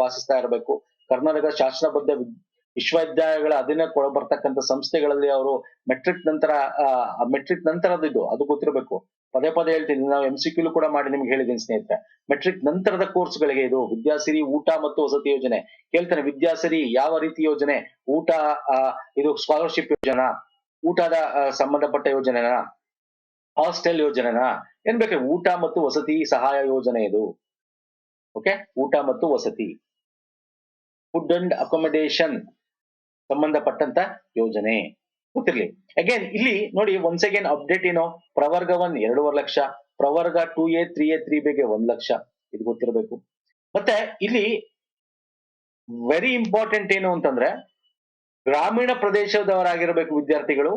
ವಾಸಿಸ್ತಾ ಇರಬೇಕು. ಕರ್ನಾಟಕ ಶಾಸನಬದ್ಧ ವಿಶ್ವವಿದ್ಯಾಲಯಗಳ ಅಧೀನ ಬರ್ತಕ್ಕಂಥ ಸಂಸ್ಥೆಗಳಲ್ಲಿ ಅವರು ಮೆಟ್ರಿಕ್ ನಂತರದ್ದು ಅದು ಗೊತ್ತಿರಬೇಕು. ಪದೇ ಪದೇ ಹೇಳ್ತೀನಿ, ನಾವು MCQ ಕೂಡ ಮಾಡಿ ನಿಮ್ಗೆ ಹೇಳಿದ್ದೀನಿ ಸ್ನೇಹಿತರೆ. ಮೆಟ್ರಿಕ್ ನಂತರದ ಕೋರ್ಸ್ಗಳಿಗೆ ಇದು ವಿದ್ಯಾಸಿರಿ ಊಟ ಮತ್ತು ವಸತಿ ಯೋಜನೆ ಕೇಳ್ತಾನೆ. ವಿದ್ಯಾಸಿರಿ ಯಾವ ರೀತಿ ಯೋಜನೆ? ಊಟ, ಇದು ಸ್ಕಾಲರ್ಶಿಪ್ ಯೋಜನಾ, ಊಟದ ಸಂಬಂಧಪಟ್ಟ ಯೋಜನೆನಾ, ಹಾಸ್ಟೆಲ್ ಯೋಜನೆನಾ, ಏನ್ ಬೇಕು? ಊಟ ಮತ್ತು ವಸತಿ ಸಹಾಯ ಯೋಜನೆ ಇದು. ಓಕೆ, ಊಟ ಮತ್ತು ವಸತಿ, ಫುಡ್ ಅಂಡ್ ಅಕೊಮಡೇಷನ್ ಸಂಬಂಧಪಟ್ಟಂತ ಯೋಜನೆ ಗೊತ್ತಿರ್ಲಿ. ಅಗೇನ್ ಇಲ್ಲಿ ನೋಡಿ, ಒನ್ಸ್ ಅಗೇನ್ ಅಪ್ಡೇಟ್ ಏನು? ಪ್ರವರ್ಗ 1 2.5 ಲಕ್ಷ, ಪ್ರವರ್ಗ 2A 3A 3Bಗೆ 1 ಲಕ್ಷ, ಇದು ಗೊತ್ತಿರಬೇಕು. ಮತ್ತೆ ಇಲ್ಲಿ ವೆರಿ ಇಂಪಾರ್ಟೆಂಟ್ ಏನು ಅಂತಂದ್ರೆ, ಗ್ರಾಮೀಣ ಪ್ರದೇಶದವರಾಗಿರ್ಬೇಕು ವಿದ್ಯಾರ್ಥಿಗಳು.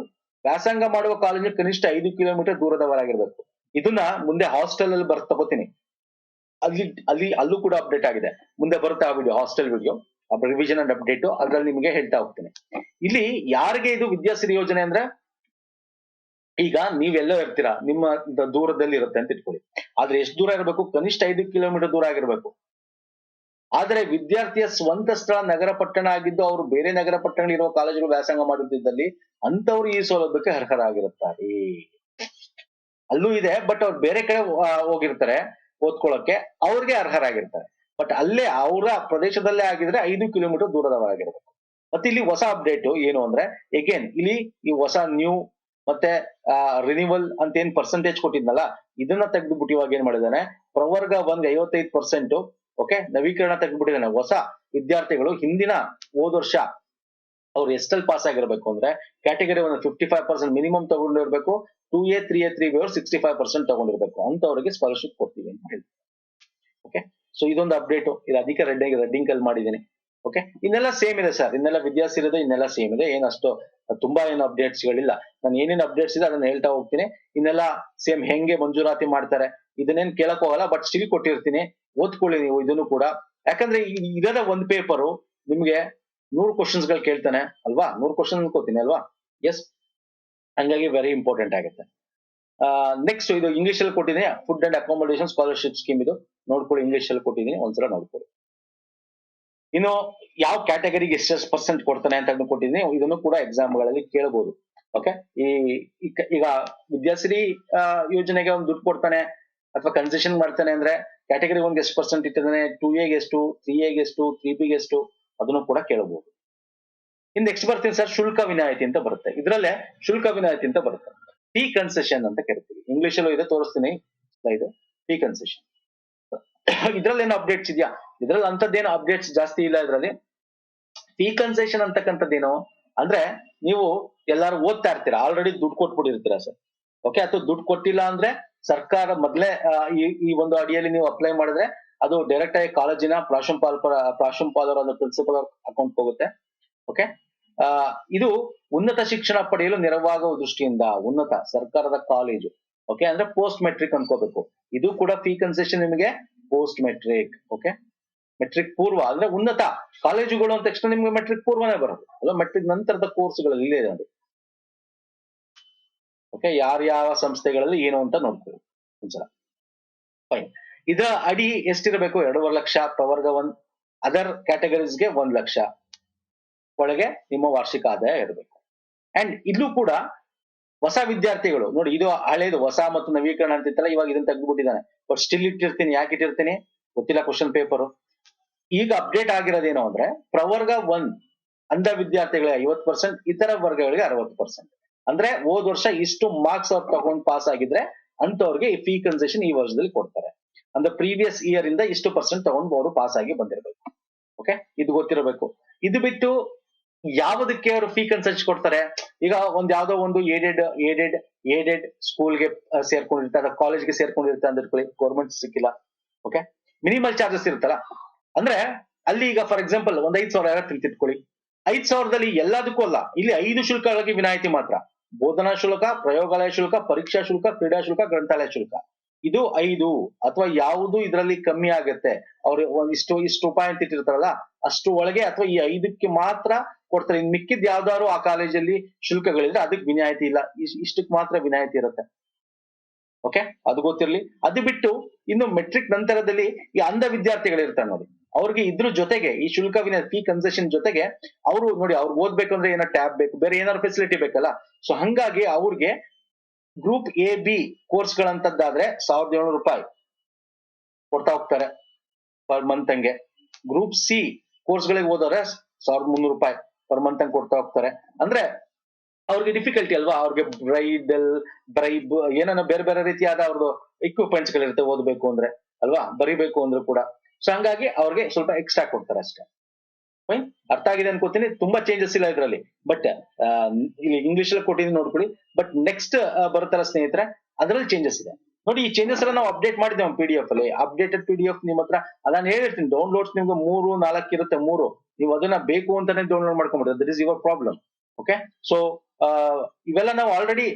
ವ್ಯಾಸಂಗ ಮಾಡುವ ಕಾಲೇಜು ಕನಿಷ್ಠ 5 ಕಿಲೋಮೀಟರ್ ದೂರದವರಾಗಿರ್ಬೇಕು. ಇದನ್ನ ಮುಂದೆ ಹಾಸ್ಟೆಲ್ ಅಲ್ಲಿ ತಗೋತೀನಿ. ಅಲ್ಲೂ ಕೂಡ ಅಪ್ಡೇಟ್ ಆಗಿದೆ, ಮುಂದೆ ಬರುತ್ತೆ ಆ video, hostel video. Revision and update ಅದ್ರಲ್ಲಿ ನಿಮಗೆ ಹೇಳ್ತಾ ಹೋಗ್ತೀನಿ. ಇಲ್ಲಿ ಯಾರಿಗೆ ಇದು ವಿದ್ಯಾಸಿರಿ ಯೋಜನೆ ಅಂದ್ರೆ, ಈಗ ನೀವೆಲ್ಲೋ ಇರ್ತೀರಾ, ನಿಮ್ಮ ದೂರದಲ್ಲಿ ಇರುತ್ತೆ ಅಂತ ಇಟ್ಕೊಳ್ಳಿ. ಆದ್ರೆ ಎಷ್ಟು ದೂರ ಇರಬೇಕು? ಕನಿಷ್ಠ 5 ಕಿಲೋಮೀಟರ್ ದೂರ ಆಗಿರ್ಬೇಕು. ಆದರೆ ವಿದ್ಯಾರ್ಥಿಯ ಸ್ವಂತ ಸ್ಥಳ ನಗರ ಪಟ್ಟಣ ಆಗಿದ್ದು ಅವರು ಬೇರೆ ನಗರ ಪಟ್ಟಣಗಳಿರುವ ಕಾಲೇಜುಗಳು ವ್ಯಾಸಂಗ ಮಾಡುತ್ತಿದ್ದಲ್ಲಿ ಅಂತವ್ರು ಈ ಸೌಲಭ್ಯಕ್ಕೆ ಅರ್ಹರಾಗಿರುತ್ತಾರೆ. ಅಲ್ಲೂ ಇದೆ, ಬಟ್ ಅವ್ರು ಬೇರೆ ಕಡೆ ಹೋಗಿರ್ತಾರೆ ಓದ್ಕೊಳ್ಳೋಕೆ, ಅವ್ರಿಗೆ ಅರ್ಹರಾಗಿರ್ತಾರೆ. ಬಟ್ ಅಲ್ಲೇ ಅವರ ಪ್ರದೇಶದಲ್ಲೇ ಆಗಿದ್ರೆ 5 ಕಿಲೋಮೀಟರ್ ದೂರದವರಾಗಿರ್ಬೇಕು. ಮತ್ತೆ ಇಲ್ಲಿ ಹೊಸ ಅಪ್ಡೇಟ್ ಏನು ಅಂದ್ರೆ, ಎಗೇನ್ ಇಲ್ಲಿ ಈ ಹೊಸ ನ್ಯೂ ಮತ್ತೆ ರಿನಿವಲ್ ಅಂತ ಏನ್ ಪರ್ಸೆಂಟೇಜ್ ಕೊಟ್ಟಿದ್ನಲ್ಲ, ಇದನ್ನ ತೆಗೆದುಬಿಟ್ಟು ಇವಾಗ ಏನ್ ಮಾಡಿದಾನೆ, ಪ್ರವರ್ಗ 1 55%, ಓಕೆ, ನವೀಕರಣ ತೆಗೆದುಬಿಟ್ಟಿದ್ದಾನೆ. ಹೊಸ ವಿದ್ಯಾರ್ಥಿಗಳು ಹಿಂದಿನ ಹೋದ ವರ್ಷ ಅವ್ರು ಎಷ್ಟಲ್ಲಿ ಪಾಸ್ ಆಗಿರ್ಬೇಕು ಅಂದ್ರೆ, category 1 55% minimum ತಗೊಂಡಿರ್ಬೇಕು, 2A 3A 3B ಅವ್ರು 65% ತಗೊಂಡಿರ್ಬೇಕು, ಅಂತವ್ರಿಗೆ ಸ್ಕಾಲರ್ಶಿಪ್ ಕೊಡ್ತೀವಿ ಅಂತ ಹೇಳ್ತೀವಿ. ಓಕೆ, ಸೊ ಇದೊಂದು ಅಪ್ಡೇಟ್, ಇದು ಅದಕ್ಕೆ ರೆಡ್ಡಿಂಗ್ ಅಲ್ಲಿ ಮಾಡಿದ್ದೀನಿ. ಓಕೆ, ಇನ್ನೆಲ್ಲ ಸೇಮ್ ಇದೆ ಸರ್, ಇನ್ನೆಲ್ಲ ವಿದ್ಯಾಸಿರಿದೆ, ಇನ್ನೆಲ್ಲ ಸೇಮ್ ಇದೆ, ಏನಷ್ಟು ತುಂಬಾ ಏನು ಅಪ್ಡೇಟ್ಸ್ ಗಳಿಲ್ಲ. ನಾನು ಏನೇನು ಅಪ್ಡೇಟ್ಸ್ ಇದೆ ಅದನ್ನ ಹೇಳ್ತಾ ಹೋಗ್ತೀನಿ. ಇನ್ನೆಲ್ಲ ಸೇಮ್ ಹೆಂಗೆ ಮಂಜೂರಾತಿ ಮಾಡ್ತಾರೆ ಇದನ್ನೇನ್ ಕೇಳಕ್ ಹೋಗಲ್ಲ, ಬಟ್ ಸ್ಟಿಲ್ ಕೊಟ್ಟಿರ್ತೀನಿ, ಓದ್ಕೊಳ್ಳಿ ನೀವು ಇದನ್ನು ಕೂಡ. ಯಾಕಂದ್ರೆ ಇದರ ಒಂದು ಪೇಪರು ನಿಮ್ಗೆ 100 ಕ್ವಶನ್ಸ್ ಗಳು ಕೇಳ್ತಾನೆ ಅಲ್ವಾ, 100 ಕ್ವಶನ್ ಅನ್ಕೋತೀನಿ ಅಲ್ವಾ, ಎಸ್, ಹಂಗಾಗಿ ವೆರಿ ಇಂಪಾರ್ಟೆಂಟ್ ಆಗುತ್ತೆ. ನೆಕ್ಸ್ಟ್ ಇದು ಇಂಗ್ಲಿಷ್ ಅಲ್ಲಿ ಕೊಟ್ಟಿದ್ದೀನಿ, food and accommodation scholarship scheme, ಇದು ನೋಡ್ಕೊಳ್ಳಿ, ಇಂಗ್ಲಿಷ್ ಅಲ್ಲಿ ಕೊಟ್ಟಿದ್ದೀನಿ, ಒಂದ್ಸಲ ನೋಡ್ಕೊಳ್ಳಿ. ಇನ್ನು ಯಾವ ಕ್ಯಾಟಗರಿಗೆ ಎಷ್ಟೆಷ್ಟು ಪರ್ಸೆಂಟ್ ಕೊಡ್ತಾನೆ ಅಂತ ಕೊಟ್ಟಿದ್ದೀನಿ, ಇದನ್ನು ಕೂಡ ಎಕ್ಸಾಮ್ ಗಳಲ್ಲಿ ಕೇಳಬಹುದು. ಓಕೆ, ಈಗ ವಿದ್ಯಾಸಿರಿ ಯೋಜನೆಗೆ ಒಂದು ದುಡ್ಡು ಕೊಡ್ತಾನೆ ಅಥವಾ ಕನ್ಸೆಷನ್ ಮಾಡ್ತಾನೆ ಅಂದ್ರೆ, ಕ್ಯಾಟಗರಿ 1 ಎಷ್ಟು ಪರ್ಸೆಂಟ್ ಇಟ್ಟಿದ್ದಾನೆ, 2A ಗೆ ಎಷ್ಟು, 3A ಗೆ ಎಷ್ಟು, 3B ಗೆ ಎಷ್ಟು, ಅದನ್ನು ಕೂಡ ಕೇಳಬಹುದು. ಇನ್ನು ನೆಕ್ಸ್ಟ್ ಬರ್ತೀನಿ ಸರ್, ಶುಲ್ಕ ವಿನಾಯಿತಿ ಅಂತ ಬರುತ್ತೆ. ಇದ್ರಲ್ಲೇ ಶುಲ್ಕ ವಿನಾಯಿತಿ ಅಂತ ಬರುತ್ತೆ, ಫೀ ಕನ್ಸೆಷನ್ ಅಂತ ಕರಿತೀವಿ. ಇಂಗ್ಲಿಷ್ ಅಲ್ಲೂ ಇದೆ, ತೋರಿಸ್ತೀನಿ ಇದು ಫೀ ಕನ್ಸೆಷನ್. ಇದ್ರಲ್ಲಿ ಏನು ಅಪ್ಡೇಟ್ಸ್ ಇದೆಯಾ? ಇದ್ರಲ್ಲಿ ಅಂತದ್ದೇನು ಅಪ್ಡೇಟ್ಸ್ ಜಾಸ್ತಿ ಇಲ್ಲ. ಇದ್ರಲ್ಲಿ ಫೀ ಕನ್ಸೆಷನ್ ಅಂತಕ್ಕಂಥದ್ದೇನು ಅಂದ್ರೆ, ನೀವು ಎಲ್ಲಾರು ಓದ್ತಾ ಇರ್ತೀರಾ, ಆಲ್ರೆಡಿ ದುಡ್ಡು ಕೊಟ್ಬಿಟ್ಟಿರ್ತೀರಾ ಸರ್, ಓಕೆ, ಅಥವಾ ದುಡ್ಡು ಕೊಟ್ಟಿಲ್ಲ ಅಂದ್ರೆ ಸರ್ಕಾರ ಮೊದಲೇ ಈ ಒಂದು ಅಡಿಯಲ್ಲಿ ನೀವು ಅಪ್ಲೈ ಮಾಡಿದ್ರೆ ಅದು ಡೈರೆಕ್ಟ್ ಆಗಿ ಕಾಲೇಜಿನ ಪ್ರಾಂಶುಪಾಲರ ಪ್ರಿನ್ಸಿಪಲ್ ಅಕೌಂಟ್ ಹೋಗುತ್ತೆ. ಓಕೆ, ಇದು ಉನ್ನತ ಶಿಕ್ಷಣ ಪಡೆಯಲು ನೆರವಾಗುವ ದೃಷ್ಟಿಯಿಂದ ಉನ್ನತ ಸರ್ಕಾರದ ಕಾಲೇಜು, ಓಕೆ, ಅಂದ್ರೆ ಪೋಸ್ಟ್ ಮೆಟ್ರಿಕ್ ಅನ್ಕೋಬೇಕು. ಇದು ಕೂಡ ಫೀ ಕನ್ಸೆಷನ್ ನಿಮಗೆ ಪೋಸ್ಟ್ ಮೆಟ್ರಿಕ್, ಓಕೆ, ಮೆಟ್ರಿಕ್ ಪೂರ್ವ ಅಂದ್ರೆ ಉನ್ನತ ಕಾಲೇಜುಗಳು ಅಂದ ತಕ್ಷಣ ನಿಮ್ಗೆ ಮೆಟ್ರಿಕ್ ಪೂರ್ವನೇ ಬರೋದು ಅಲ್ಲ, ಮೆಟ್ರಿಕ್ ನಂತರದ ಕೋರ್ಸ್ಗಳಲ್ಲಿ ಇಲ್ಲೇ ಇದೆ. ಓಕೆ, ಯಾರ್ಯಾವ ಸಂಸ್ಥೆಗಳಲ್ಲಿ ಏನು ಅಂತ ನೋಡ್ಕೊಳ್ಳಿ ಒಂದ್ಸಲ. ಫೈನ್, ಇದರ ಅಡಿ ಎಷ್ಟಿರಬೇಕು? 2.5 ಲಕ್ಷ ಪ್ರವರ್ಗ 1, ಅದರ್ ಕ್ಯಾಟಗರೀಸ್ಗೆ 1 ಲಕ್ಷ ಒಳಗೆ ನಿಮ್ಮ ವಾರ್ಷಿಕ ಆದಾಯ ಇರಬೇಕು. ಅಂಡ್ ಇಲ್ಲೂ ಕೂಡ ಹೊಸ ವಿದ್ಯಾರ್ಥಿಗಳು ನೋಡಿ, ಇದು ಹಳೇದು, ಹೊಸ ಮತ್ತು ನವೀಕರಣ ಅಂತಿತ್ತಲ್ಲ, ಇವಾಗ ಇದನ್ನ ತೆಗೆದುಬಿಟ್ಟಿದ್ದಾನೆ. ಬಟ್ ಸ್ಟಿಲ್ ಇಟ್ಟಿರ್ತೀನಿ, ಯಾಕೆ ಇಟ್ಟಿರ್ತೀನಿ ಗೊತ್ತಿಲ್ಲ, ಕ್ವಶನ್ ಪೇಪರ್. ಈಗ ಅಪ್ಡೇಟ್ ಆಗಿರೋದೇನು ಅಂದ್ರೆ, ಪ್ರವರ್ಗ 1 ಅಂಧ ವಿದ್ಯಾರ್ಥಿಗಳಿಗೆ 50%, ಇತರ ವರ್ಗಗಳಿಗೆ 60%. ಅಂದ್ರೆ ಹೋದ ವರ್ಷ ಇಷ್ಟು ಮಾರ್ಕ್ಸ್ ಅವ್ರು ತಗೊಂಡು ಪಾಸ್ ಆಗಿದ್ರೆ ಅಂತವ್ರಿಗೆ ಈ ಫೀ ಕನ್ಸೆಷನ್ ಈ ವರ್ಷದಲ್ಲಿ ಕೊಡ್ತಾರೆ. ಅಂದ್ರೆ ಪ್ರೀವಿಯಸ್ ಇಯರ್ ಇಂದ ಇಷ್ಟು ಪರ್ಸೆಂಟ್ ತಗೊಂಡು ಅವರು ಪಾಸ್ ಆಗಿ ಬಂದಿರಬೇಕು. ಓಕೆ, ಇದು ಗೊತ್ತಿರಬೇಕು. ಇದು ಬಿಟ್ಟು ಯಾವುದಕ್ಕೆ ಅವರು ಫೀ ಕನ್ಸೆಷನ್ ಕೊಡ್ತಾರೆ? ಈಗ ಯಾವ್ದೋ ಒಂದು ಏಡೆಡ್ ಸ್ಕೂಲ್ಗೆ ಸೇರ್ಕೊಂಡಿರ್ತಾರೆ, ಕಾಲೇಜ್ಗೆ ಸೇರ್ಕೊಂಡಿರ್ತಾರೆ ಅಂದ್ರೆ ಗೌರ್ಮೆಂಟ್ ಸಿಕ್ಕಿಲ್ಲ, ಓಕೆ, ಮಿನಿಮಲ್ ಚಾರ್ಜಸ್ ಇರುತ್ತಲ್ಲ, ಅಂದ್ರೆ ಅಲ್ಲಿ ಈಗ ಫಾರ್ ಎಕ್ಸಾಂಪಲ್ ಒಂದ್ 5,000 ತಿಳ್ತಿಟ್ಕೊಳ್ಳಿ, 5,000ದಲ್ಲಿ ಎಲ್ಲದಕ್ಕೂ ಅಲ್ಲ, ಇಲ್ಲಿ 5 ಶುಲ್ಕಗಳಿಗೆ ವಿನಾಯಿತಿ ಮಾತ್ರ. ಬೋಧನಾ ಶುಲ್ಕ, ಪ್ರಯೋಗಾಲಯ ಶುಲ್ಕ, ಪರೀಕ್ಷಾ ಶುಲ್ಕ, ಕ್ರೀಡಾ ಶುಲ್ಕ, ಗ್ರಂಥಾಲಯ ಶುಲ್ಕ, ಇದು 5 ಅಥವಾ ಯಾವುದು ಇದರಲ್ಲಿ ಕಮ್ಮಿ ಆಗುತ್ತೆ, ಅವ್ರು ಇಷ್ಟು ರೂಪಾಯಿ ಅಂತ ಇಟ್ಟಿರ್ತಾರಲ್ಲ ಅಷ್ಟು ಒಳಗೆ, ಅಥವಾ ಈ 5ಕ್ಕೆ ಮಾತ್ರ ಕೊಡ್ತಾರೆ. ಇನ್ ಮಿಕ್ಕಿದ್ ಯಾವ್ದಾದ್ರು ಆ ಕಾಲೇಜಲ್ಲಿ ಶುಲ್ಕಗಳಿದ್ರೆ ಅದಕ್ಕೆ ವಿನಾಯಿತಿ ಇಲ್ಲ, ಇಷ್ಟಕ್ಕೆ ಮಾತ್ರ ವಿನಾಯಿತಿ ಇರುತ್ತೆ. ಓಕೆ, ಅದು ಗೊತ್ತಿರ್ಲಿ. ಅದು ಬಿಟ್ಟು ಇನ್ನು ಮೆಟ್ರಿಕ್ ನಂತರದಲ್ಲಿ ಈ ಅಂಧ ವಿದ್ಯಾರ್ಥಿಗಳು ಇರ್ತಾರೆ ನೋಡಿ, ಅವ್ರಿಗೆ ಇದ್ರ ಜೊತೆಗೆ ಈ ಶುಲ್ಕ ವಿನಾಯಿತಿ ಫೀ ಕನ್ಸೆಷನ್ ಜೊತೆಗೆ ಅವರು ನೋಡಿ, ಅವ್ರು ಓದ್ಬೇಕಂದ್ರೆ ಏನೋ ಟ್ಯಾಬ್ ಬೇಕು, ಬೇರೆ ಏನಾದ್ರು ಫೆಸಿಲಿಟಿ ಬೇಕಲ್ಲ. ಸೊ ಹಂಗಾಗಿ ಅವ್ರಿಗೆ ಗ್ರೂಪ್ AB ಕೋರ್ಸ್ ಗಳಂತದ್ದಾದ್ರೆ 1,700 ರೂಪಾಯಿ ಕೊಡ್ತಾ ಹೋಗ್ತಾರೆ ಪರ್ ಮಂತ್ ಹಂಗೆ. ಗ್ರೂಪ್ C ಕೋರ್ಸ್ ಗಳಿಗೆ ಹೋದವ್ರೆ 1,300 ರೂಪಾಯಿ ಪರ್ ಮಂತ್ ಹಂಗೆ ಕೊಡ್ತಾ ಹೋಗ್ತಾರೆ. ಅಂದ್ರೆ ಅವ್ರಿಗೆ ಡಿಫಿಕಲ್ಟಿ ಅಲ್ವಾ, ಅವ್ರಿಗೆ ಬ್ರೈಬ್ ಏನೋ ಬೇರೆ ಬೇರೆ ರೀತಿಯಾದ ಅವ್ರದ್ದು ಇಕ್ವಿಪ್ಮೆಂಟ್ಸ್ ಗಳಿರುತ್ತೆ ಓದ್ಬೇಕು ಅಂದ್ರೆ ಅಲ್ವಾ, ಬರಿಬೇಕು ಅಂದ್ರೂ ಕೂಡ. ಸೊ ಹಂಗಾಗಿ ಅವ್ರಿಗೆ ಸ್ವಲ್ಪ ಎಕ್ಸ್ಟ್ರಾ ಕೊಡ್ತಾರೆ ಅಷ್ಟೇ. ಫೈನ್, ಅರ್ಥ ಆಗಿದೆ ಅನ್ಕೋತೀನಿ, ತುಂಬಾ ಚೇಂಜಸ್ ಇಲ್ಲ ಇದ್ರಲ್ಲಿ. ಬಟ್ ಇಲ್ಲಿ ಇಂಗ್ಲಿಷ್ ಅಲ್ಲಿ ಕೊಟ್ಟಿದ್ದೀನಿ ನೋಡ್ಕೊಳ್ಳಿ. ಬಟ್ ನೆಕ್ಸ್ಟ್ ಬರ್ತಾರ ಸ್ನೇಹಿತರೆ, ಅದರಲ್ಲಿ ಚೇಂಜಸ್ ಇದೆ ನೋಡಿ. ಈ ಚೇಂಜಸ್ ಎಲ್ಲ ನಾವು ಅಪ್ಡೇಟ್ ಮಾಡಿದ್ದೇವೆ PDF ಅಲ್ಲಿ. ಅಪ್ಡೇಟೆಡ್ PDF ನಿಮ್ಮ ಹತ್ರ ನಾನು ಹೇಳಿರ್ತೀನಿ, ಡೌನ್ಲೋಡ್ಸ್ ನಿಮ್ಗೆ 3-4 ಇರುತ್ತೆ, 3 ನೀವು ಅದನ್ನ ಬೇಕು ಅಂತಾನೆ ಡೌನ್ಲೋಡ್ ಮಾಡ್ಕೊಂಡ್ಬಿಡ್ರಿ, that is your problem. Okay, so ಇವೆಲ್ಲ ನಾವು already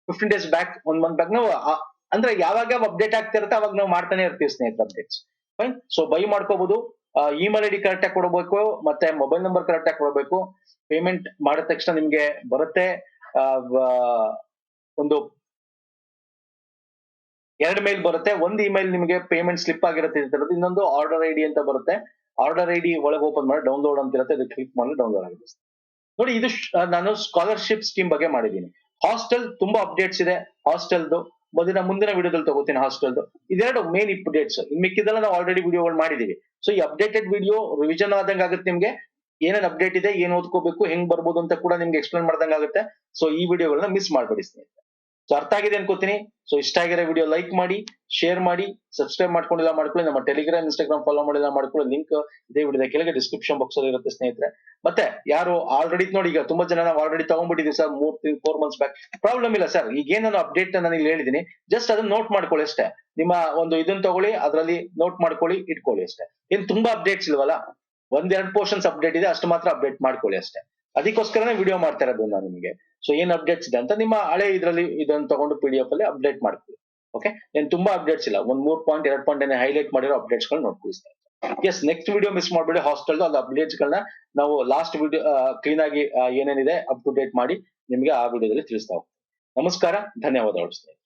15 days back, 1 month back ನಾವು ಅಂದ್ರೆ ಯಾವಾಗ ಅಪ್ಡೇಟ್ ಆಗ್ತಿರುತ್ತೆ ಅವಾಗ ನಾವು ಮಾಡ್ತಾನೆ ಇರ್ತೀವಿ ಸ್ನೇಹಿತರೆ ಅಪ್ಡೇಟ್ಸ್. ಫೈನ್, ಸೊ ಬೈ ಮಾಡ್ಕೋಬಹುದು. ಇಮೇಲ್ ಐಡಿ ಕರೆಕ್ಟ್ ಆಗಿ ಕೊಡಬೇಕು, ಮತ್ತೆ ಮೊಬೈಲ್ ನಂಬರ್ ಕರೆಕ್ಟ್ ಆಗಿ ಕೊಡಬೇಕು. ಪೇಮೆಂಟ್ ಮಾಡಿದ ತಕ್ಷಣ ನಿಮ್ಗೆ ಬರುತ್ತೆ ಒಂದು 2 ಮೇಲ್ ಬರುತ್ತೆ. ಒಂದು ಇಮೇಲ್ ನಿಮಗೆ ಪೇಮೆಂಟ್ ಸ್ಲಿಪ್ ಆಗಿರುತ್ತೆ ಇದ್ರದ್ದು, ಇನ್ನೊಂದು ಆರ್ಡರ್ ಐಡಿ ಅಂತ ಬರುತ್ತೆ. ಆರ್ಡರ್ ಐಡಿ ಒಳಗೆ ಓಪನ್ ಮಾಡಿ ಡೌನ್ಲೋಡ್ ಅಂತ ಇರುತ್ತೆ, ಅದಕ್ಕೆ ಕ್ಲಿಕ್ ಮಾಡಿ ಡೌನ್ಲೋಡ್ ಆಗುತ್ತೆ. ನೋಡಿ, ಇದು ನಾನು ಸ್ಕಾಲರ್ಶಿಪ್ ಸ್ಕೀಮ್ ಬಗ್ಗೆ ಮಾಡಿದ್ದೀನಿ. ಹಾಸ್ಟೆಲ್ ತುಂಬಾ ಅಪ್ಡೇಟ್ಸ್ ಇದೆ. ಹಾಸ್ಟೆಲ್ದು ಮುಂದಿನ ವಿಡಿಯೋದಲ್ಲಿ ತಗೋತೀನಿ. ಹಾಸ್ಟೆಲ್ದು ಇದೆರಡು ಮೇನ್ ಅಪ್ಡೇಟ್ಸ್. ಇನ್ ಮಿಕ್ಕಿದೆಲ್ಲ ನಾವು ಆಲ್ರೆಡಿ ವಿಡಿಯೋಗಳು ಮಾಡಿದೀವಿ. ಸೊ ಈ ಅಪ್ಡೇಟೆಡ್ ವಿಡಿಯೋ ರಿವಿಷನ್ ಆದಂಗೆ ಆಗುತ್ತೆ ನಿಮ್ಗೆ. ಏನೇನ್ ಅಪ್ಡೇಟ್ ಇದೆ, ಏನ್ ಓದ್ಕೋಬೇಕು, ಹೆಂಗ್ ಬರ್ಬೋದು ಅಂತ ಕೂಡ ನಿಮ್ಗೆ ಎಕ್ಸ್ಪ್ಲೇನ್ ಮಾಡ್ದಂಗೆ ಆಗುತ್ತೆ. ಸೊ ಈ ವಿಡಿಯೋಗಳನ್ನ ಮಿಸ್ ಮಾಡ್ಬೇಡಿ ಸ್ನೇಹಿತರೆ. ಸೊ ಅರ್ಥ ಆಗಿದೆ ಅನ್ಕೋತೀನಿ. ಸೊ ಇಷ್ಟ ಆಗಿರೋ ವಿಡಿಯೋ ಲೈಕ್ ಮಾಡಿ, ಶೇರ್ ಮಾಡಿ, ಸಬ್ಸ್ಕ್ರೈಬ್ ಮಾಡ್ಕೊಂಡಿಲ್ಲ ಮಾಡ್ಕೊಳ್ಳಿ. ನಮ್ಮ ಟೆಲಿಗ್ರಾಮ್, ಇನ್ಸ್ಟಾಗ್ರಾಮ್ ಫಾಲೋ ಮಾಡಿಲ್ಲ ಮಾಡ್ಕೊಳ್ಳಿ. ಲಿಂಕ್ ಇದೇ ವಿಡಿಯೋದ ಕೆಳಗೆ ಡಿಸ್ಕ್ರಿಪ್ಷನ್ ಬಾಕ್ಸ್ ಅಲ್ಲಿ ಇರುತ್ತೆ ಸ್ನೇಹಿತರೆ. ಮತ್ತೆ ಯಾರು ಆಲ್ರೆಡಿ ನೋಡಿ, ಈಗ ತುಂಬಾ ಜನ ನಾವು ಆಲ್ರೆಡಿ ತಗೊಂಡ್ಬಿಟ್ಟಿದ್ವಿ ಸರ್ 4 ಮಂತ್ಸ್ ಬ್ಯಾಕ್. ಪ್ರಾಬ್ಲಮ್ ಇಲ್ಲ ಸರ್. ಈಗ ಏನ್ ನಾನು ಅಪ್ಡೇಟ್ ನಾನು ಇಲ್ಲಿ ಹೇಳಿದೀನಿ, ಜಸ್ಟ್ ಅದನ್ನ ನೋಟ್ ಮಾಡ್ಕೊಳ್ಳಿ ಅಷ್ಟೇ. ನಿಮ್ಮ ಒಂದು ಇದನ್ನ ತಗೊಳ್ಳಿ, ಅದರಲ್ಲಿ ನೋಟ್ ಮಾಡ್ಕೊಳ್ಳಿ, ಇಟ್ಕೊಳ್ಳಿ ಅಷ್ಟೇ. ಏನ್ ತುಂಬಾ ಅಪ್ಡೇಟ್ಸ್ ಇಲ್ವಲ್ಲ, 1-2 ಪೋರ್ಷನ್ಸ್ ಅಪ್ಡೇಟ್ ಇದೆ, ಅಷ್ಟು ಮಾತ್ರ ಅಪ್ಡೇಟ್ ಮಾಡ್ಕೊಳ್ಳಿ ಅಷ್ಟೇ. ಅದಕ್ಕೋಸ್ಕರನೇ ವಿಡಿಯೋ ಮಾಡ್ತಾ ಇರೋದು ನಾನು ನಿಮಗೆ. ಸೊ ಏನ್ ಅಪ್ಡೇಟ್ಸ್ ಇದೆ ಅಂತ ನಿಮ್ಮ ಹಳೆ ಇದರಲ್ಲಿ ಇದನ್ನು ತಗೊಂಡು PDF ಅಲ್ಲಿ ಅಪ್ಡೇಟ್ ಮಾಡ್ಕೊಳ್ಳಿ. ಓಕೆ, ಏನ್ ತುಂಬಾ ಅಪ್ಡೇಟ್ಸ್ ಇಲ್ಲ, 3 ಪಾಯಿಂಟ್ 2 ಪಾಯಿಂಟ್ ಹೈಲೈಟ್ ಮಾಡಿರೋ ಅಪ್ಡೇಟ್ಸ್ ಗಳು ನೋಡ್ಕೊಳಿಸ್ತಾ ಇದ್ದೀನಿ. ಎಸ್, ನೆಕ್ಸ್ಟ್ ವಿಡಿಯೋ ಮಿಸ್ ಮಾಡಬೇಡಿ. ಹಾಸ್ಟೆಲ್ ಅದು ಅಪ್ಡೇಟ್ಸ್ ಗಳನ್ನ ನಾವು ಲಾಸ್ಟ್ ವಿಡಿಯೋ ಕ್ಲೀನ್ ಆಗಿ ಏನೇನಿದೆ ಅಪ್ ಟು ಡೇಟ್ ಮಾಡಿ ನಿಮಗೆ ಆ ವಿಡಿಯೋದಲ್ಲಿ ತಿಳಿಸ್ತಾ ಹೋಗ್ತೀವಿ. ನಮಸ್ಕಾರ, ಧನ್ಯವಾದಗಳು.